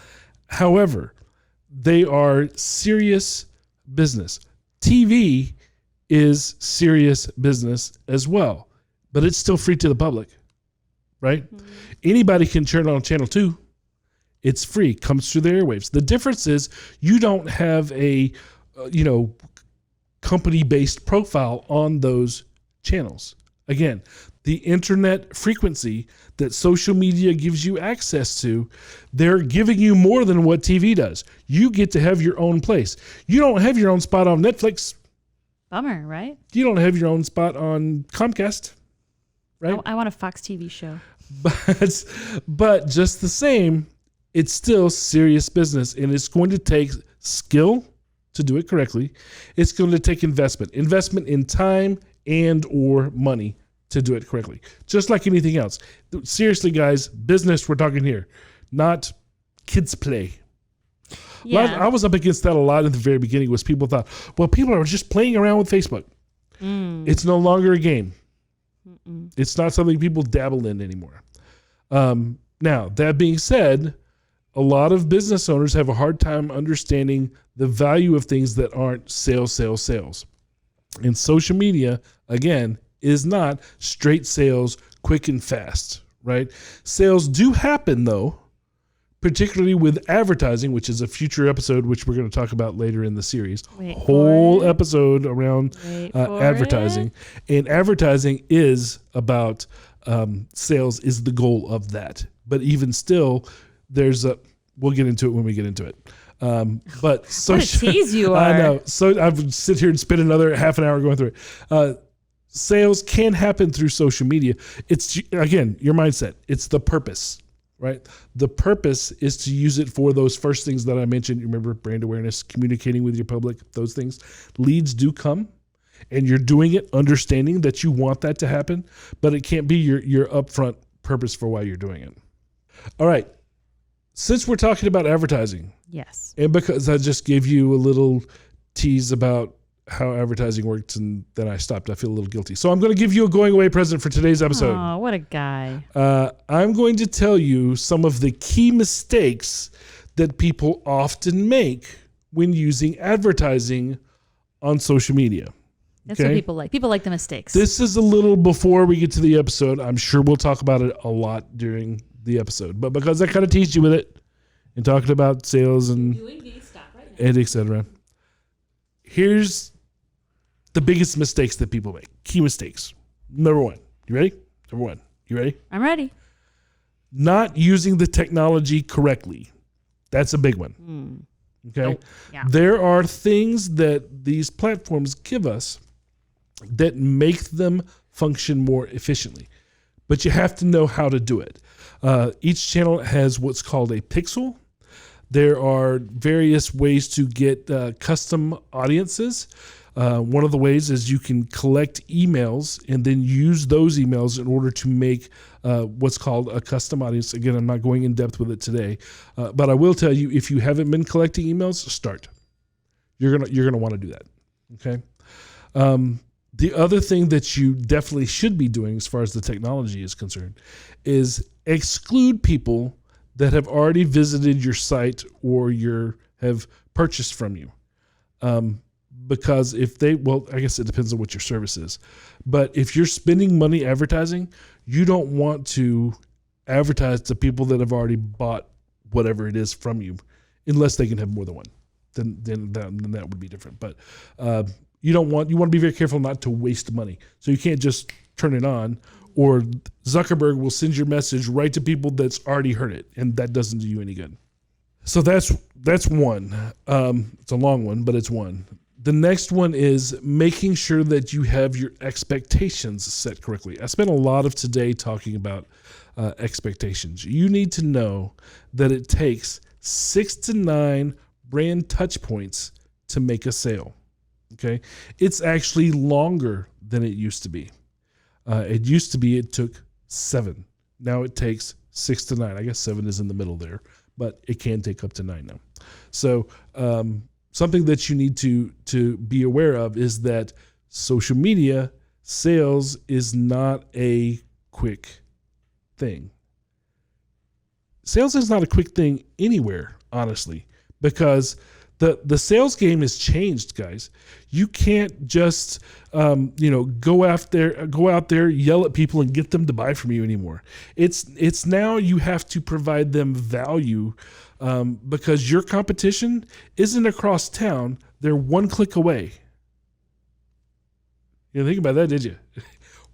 However, they are serious business. TV is serious business as well, but it's still free to the public, right? Mm-hmm. Anybody can turn on channel 2. It's free, comes through the airwaves. The difference is you don't have a, company-based profile on those channels. Again, the internet frequency that social media gives you access to, they're giving you more than what TV does. You get to have your own place. You don't have your own spot on Netflix. Bummer, right? You don't have your own spot on Comcast, right? I want a Fox TV show. But just the same, it's still serious business, and it's going to take skill to do it correctly. It's going to take investment in time and or money to do it correctly, just like anything else. Seriously, guys, business we're talking here, not kids play. Yeah. I was up against that a lot in the very beginning was people thought, well, people are just playing around with Facebook. It's no longer a game. It's not something people dabble in anymore. Now, that being said, a lot of business owners have a hard time understanding the value of things that aren't sales. And social media, again, is not straight sales, quick and fast, right? Sales do happen, though, particularly with advertising, which is a future episode, which we're going to talk about later in the series. Whole episode around advertising. And advertising is about sales is the goal of that. But even still, we'll get into it when we get into it. But what a tease you are. I know. So I would sit here and spend another half an hour going through it. Sales can happen through social media. It's, again, your mindset. It's the purpose, right? The purpose is to use it for those first things that I mentioned. You remember brand awareness, communicating with your public, those things. Leads do come, and you're doing it understanding that you want that to happen, but it can't be your upfront purpose for why you're doing it. All right. Since we're talking about advertising, yes, and because I just gave you a little tease about how advertising works and then I stopped, I feel a little guilty. So I'm going to give you a going away present for today's episode. Oh, what a guy. I'm going to tell you some of the key mistakes that people often make when using advertising on social media. That's what people like. People like the mistakes. This is a little before we get to the episode. I'm sure we'll talk about it a lot during the episode. But because I kind of teased you with it and talking about sales and et cetera, here's the biggest mistakes that people make. Key mistakes. Number one. You ready? Number one. You ready? I'm ready. Not using the technology correctly. That's a big one. Okay? Nope. Yeah. There are things that these platforms give us that make them function more efficiently. But you have to know how to do it. Each channel has what's called a pixel. There are various ways to get custom audiences. One of the ways is you can collect emails and then use those emails in order to make what's called a custom audience. Again, I'm not going in depth with it today, but I will tell you, if you haven't been collecting emails, start. You're gonna want to do that. Okay. The other thing that you definitely should be doing, as far as the technology is concerned, is exclude people that have already visited your site or have purchased from you. Because I guess it depends on what your service is. But if you're spending money advertising, you don't want to advertise to people that have already bought whatever it is from you, unless they can have more than one. Then that would be different. But you want to be very careful not to waste money. So you can't just turn it on, or Zuckerberg will send your message right to people that's already heard it, and that doesn't do you any good. So that's one. It's a long one, but it's one. The next one is making sure that you have your expectations set correctly. I spent a lot of today talking about expectations. You need to know that it takes 6 to 9 brand touch points to make a sale. Okay, it's actually longer than it used to be. It took 7. Now it takes 6 to 9. I guess 7 is in the middle there, but it can take up to 9 now. So something that you need to be aware of is that social media sales is not a quick thing. Sales is not a quick thing anywhere, honestly, because the sales game has changed, guys. You can't just go out there, yell at people and get them to buy from you anymore. It's now you have to provide them value, because your competition isn't across town. They're one click away. You didn't think about that, did you?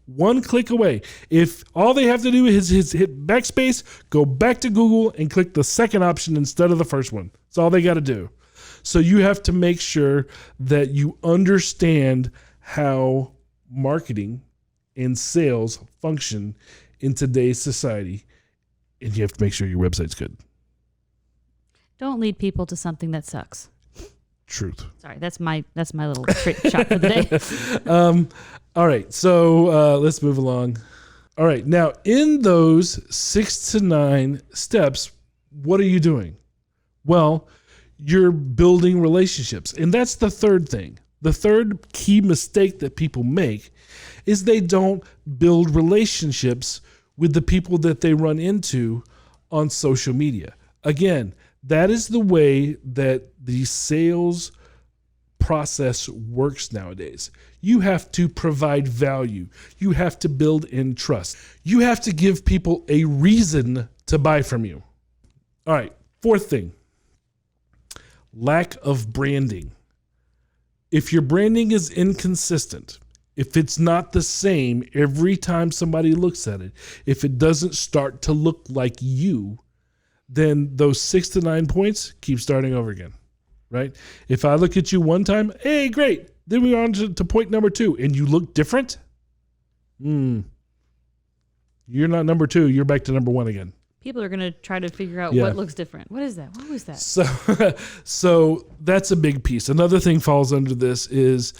One click away. If all they have to do is hit backspace, go back to Google and click the second option instead of the first one. That's all they got to do. So you have to make sure that you understand how marketing and sales function in today's society, and you have to make sure your website's good. Don't lead people to something that sucks. Truth. Sorry, that's my little shot for the day. All right, so let's move along. All right, now in those 6 to 9 steps, what are you doing? Well, you're building relationships, and that's the third thing. The third key mistake that people make is they don't build relationships with the people that they run into on social media. Again, that is the way that the sales process works nowadays. You have to provide value. You have to build in trust. You have to give people a reason to buy from you. All right, fourth thing, lack of branding. If your branding is inconsistent, if it's not the same every time somebody looks at it, if it doesn't start to look like you, then those 6 to 9 points keep starting over again, right? If I look at you one time, hey, great. Then we're on to point number 2, and you look different. You're not number 2. You're back to number 1 again. People are going to try to figure out what looks different. What is that? What was that? So that's a big piece. Another thing falls under this is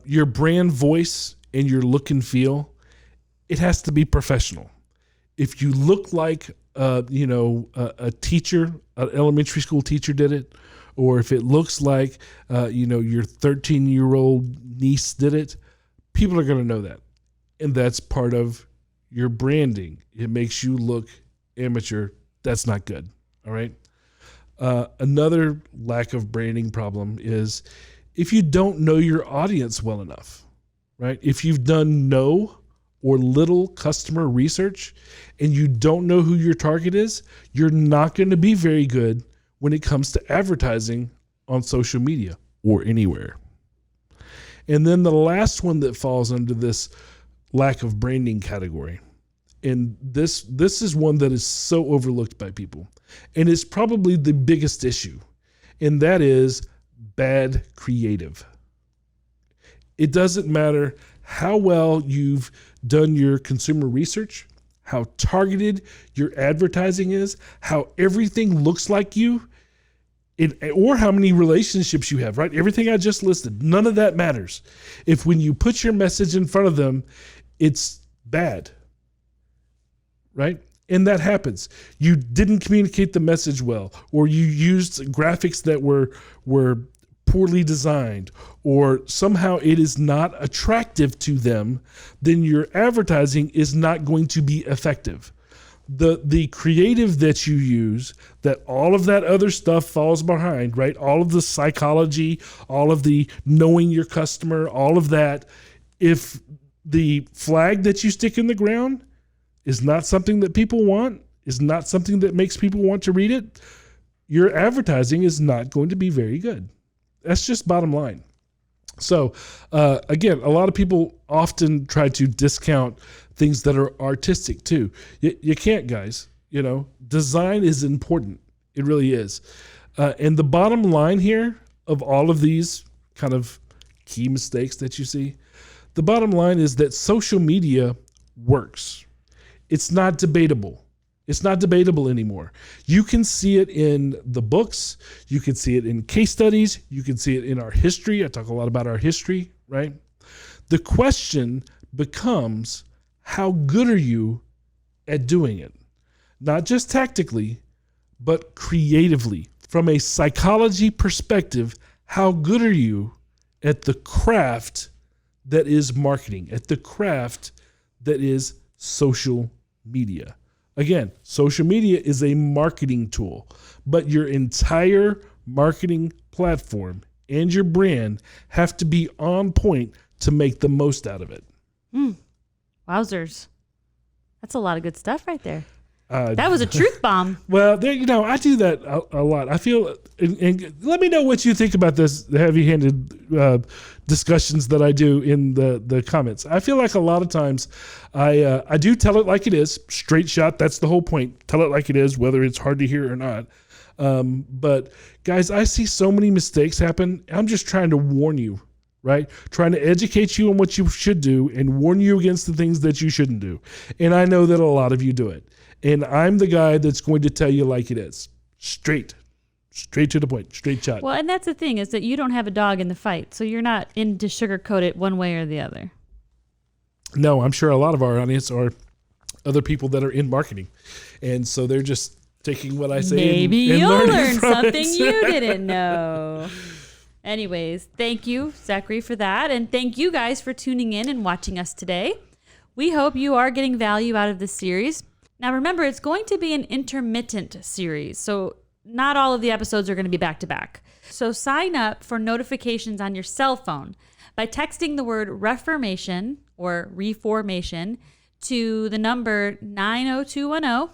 your brand voice and your look and feel. It has to be professional. If you look like a teacher, an elementary school teacher did it, or if it looks like your 13-year-old niece did it, people are going to know that, and that's part of your branding. It makes you look amateur. That's not good. All right. Another lack of branding problem is if you don't know your audience well enough, right? If you've done no or little customer research and you don't know who your target is, you're not going to be very good when it comes to advertising on social media or anywhere. And then the last one that falls under this lack of branding category, and this is one that is so overlooked by people, and it's probably the biggest issue, and that is bad creative. It doesn't matter how well you've done your consumer research, how targeted your advertising is, how everything looks like you, or how many relationships you have, right? Everything I just listed, none of that matters. If when you put your message in front of them, it's bad, right? And that happens. You didn't communicate the message well, or you used graphics that were poorly designed, or somehow it is not attractive to them, then your advertising is not going to be effective. The creative that you use, that all of that other stuff falls behind, right? All of the psychology, all of the knowing your customer, all of that, if the flag that you stick in the ground is not something that people want, is not something that makes people want to read it, your advertising is not going to be very good. That's just bottom line. So again, a lot of people often try to discount things that are artistic too. You can't, guys. Design is important. It really is. And the bottom line here of all of these kind of key mistakes that you see, the bottom line is that social media works. It's not debatable. It's not debatable anymore. You can see it in the books. You can see it in case studies. You can see it in our history. I talk a lot about our history, right? The question becomes, how good are you at doing it? Not just tactically, but creatively. From a psychology perspective, how good are you at the craft that is marketing, at the craft that is social media? Again, social media is a marketing tool, but your entire marketing platform and your brand have to be on point to make the most out of it. Wowzers. That's a lot of good stuff right there. That was a truth bomb. Well, I do that a lot. I feel, and let me know what you think about this heavy-handed discussions that I do in the comments. I feel like a lot of times I do tell it like it is, straight shot. That's the whole point. Tell it like it is, whether it's hard to hear or not. But guys, I see so many mistakes happen. I'm just trying to warn you, right? Trying to educate you on what you should do and warn you against the things that you shouldn't do. And I know that a lot of you do it. And I'm the guy that's going to tell you like it is. Straight to the point, straight shot. Well, and that's the thing, is that you don't have a dog in the fight. So you're not in to sugarcoat it one way or the other. No, I'm sure a lot of our audience are other people that are in marketing. And so they're just taking what I say Maybe and you'll learning learn from something it. you didn't know. Anyways, thank you, Zachary, for that. And thank you guys for tuning in and watching us today. We hope you are getting value out of this series. Now, remember, it's going to be an intermittent series, so not all of the episodes are going to be back to back. So sign up for notifications on your cell phone by texting the word Reformation or Reformation to the number 90210,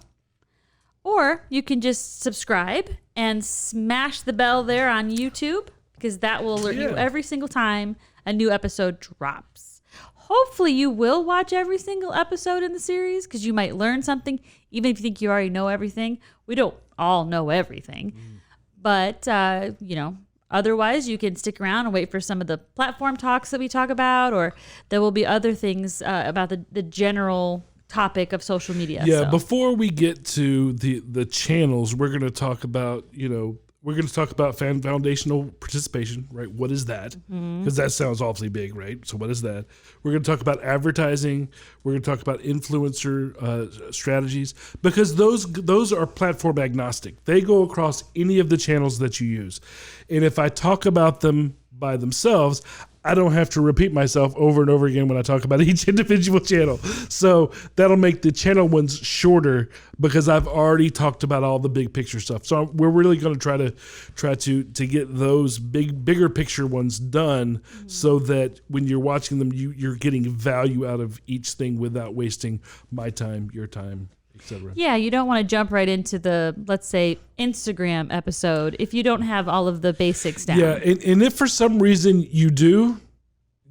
or you can just subscribe and smash the bell there on YouTube, because that will alert you every single time a new episode drops. Hopefully you will watch every single episode in the series, because you might learn something, even if you think you already know everything. We don't all know everything. But, otherwise you can stick around and wait for some of the platform talks that we talk about, or there will be other things about the general topic of social media. Yeah, so. Before we get to the channels, we're going to talk about, foundational participation, right? What is that? Because that sounds awfully big, right? So what is that? We're going to talk about advertising. We're going to talk about influencer strategies, because those are platform agnostic. They go across any of the channels that you use. And if I talk about them by themselves, I don't have to repeat myself over and over again when I talk about each individual channel. So that'll make the channel ones shorter, because I've already talked about all the big picture stuff. So we're really going to try to get those bigger picture ones done, so that when you're watching them, you're getting value out of each thing without wasting my time, your time, etc. Yeah, you don't want to jump right into the, let's say, Instagram episode if you don't have all of the basics down. Yeah, and if for some reason you do,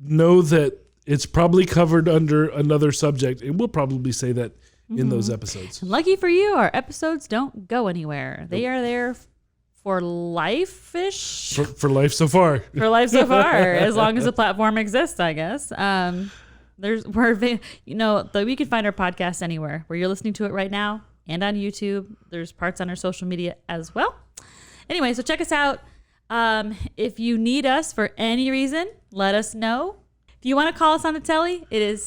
know that it's probably covered under another subject, and we'll probably say that in those episodes. And lucky for you, our episodes don't go anywhere. They are there for life-ish. For life so far. For life so far, as long as the platform exists, I guess. We can find our podcast anywhere where you're listening to it right now, and on YouTube. There's parts on our social media as well. Anyway, so check us out. If you need us for any reason, let us know. If you want to call us on the telly, it is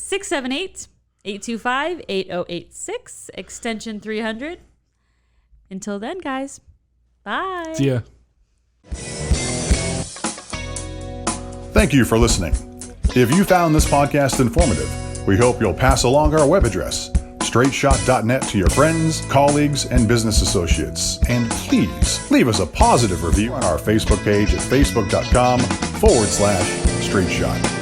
678-825-8086, extension 300. Until then, guys, bye. See ya. Thank you for listening. If you found this podcast informative, we hope you'll pass along our web address, straightshot.net, to your friends, colleagues, and business associates. And please leave us a positive review on our Facebook page at facebook.com/straightshot.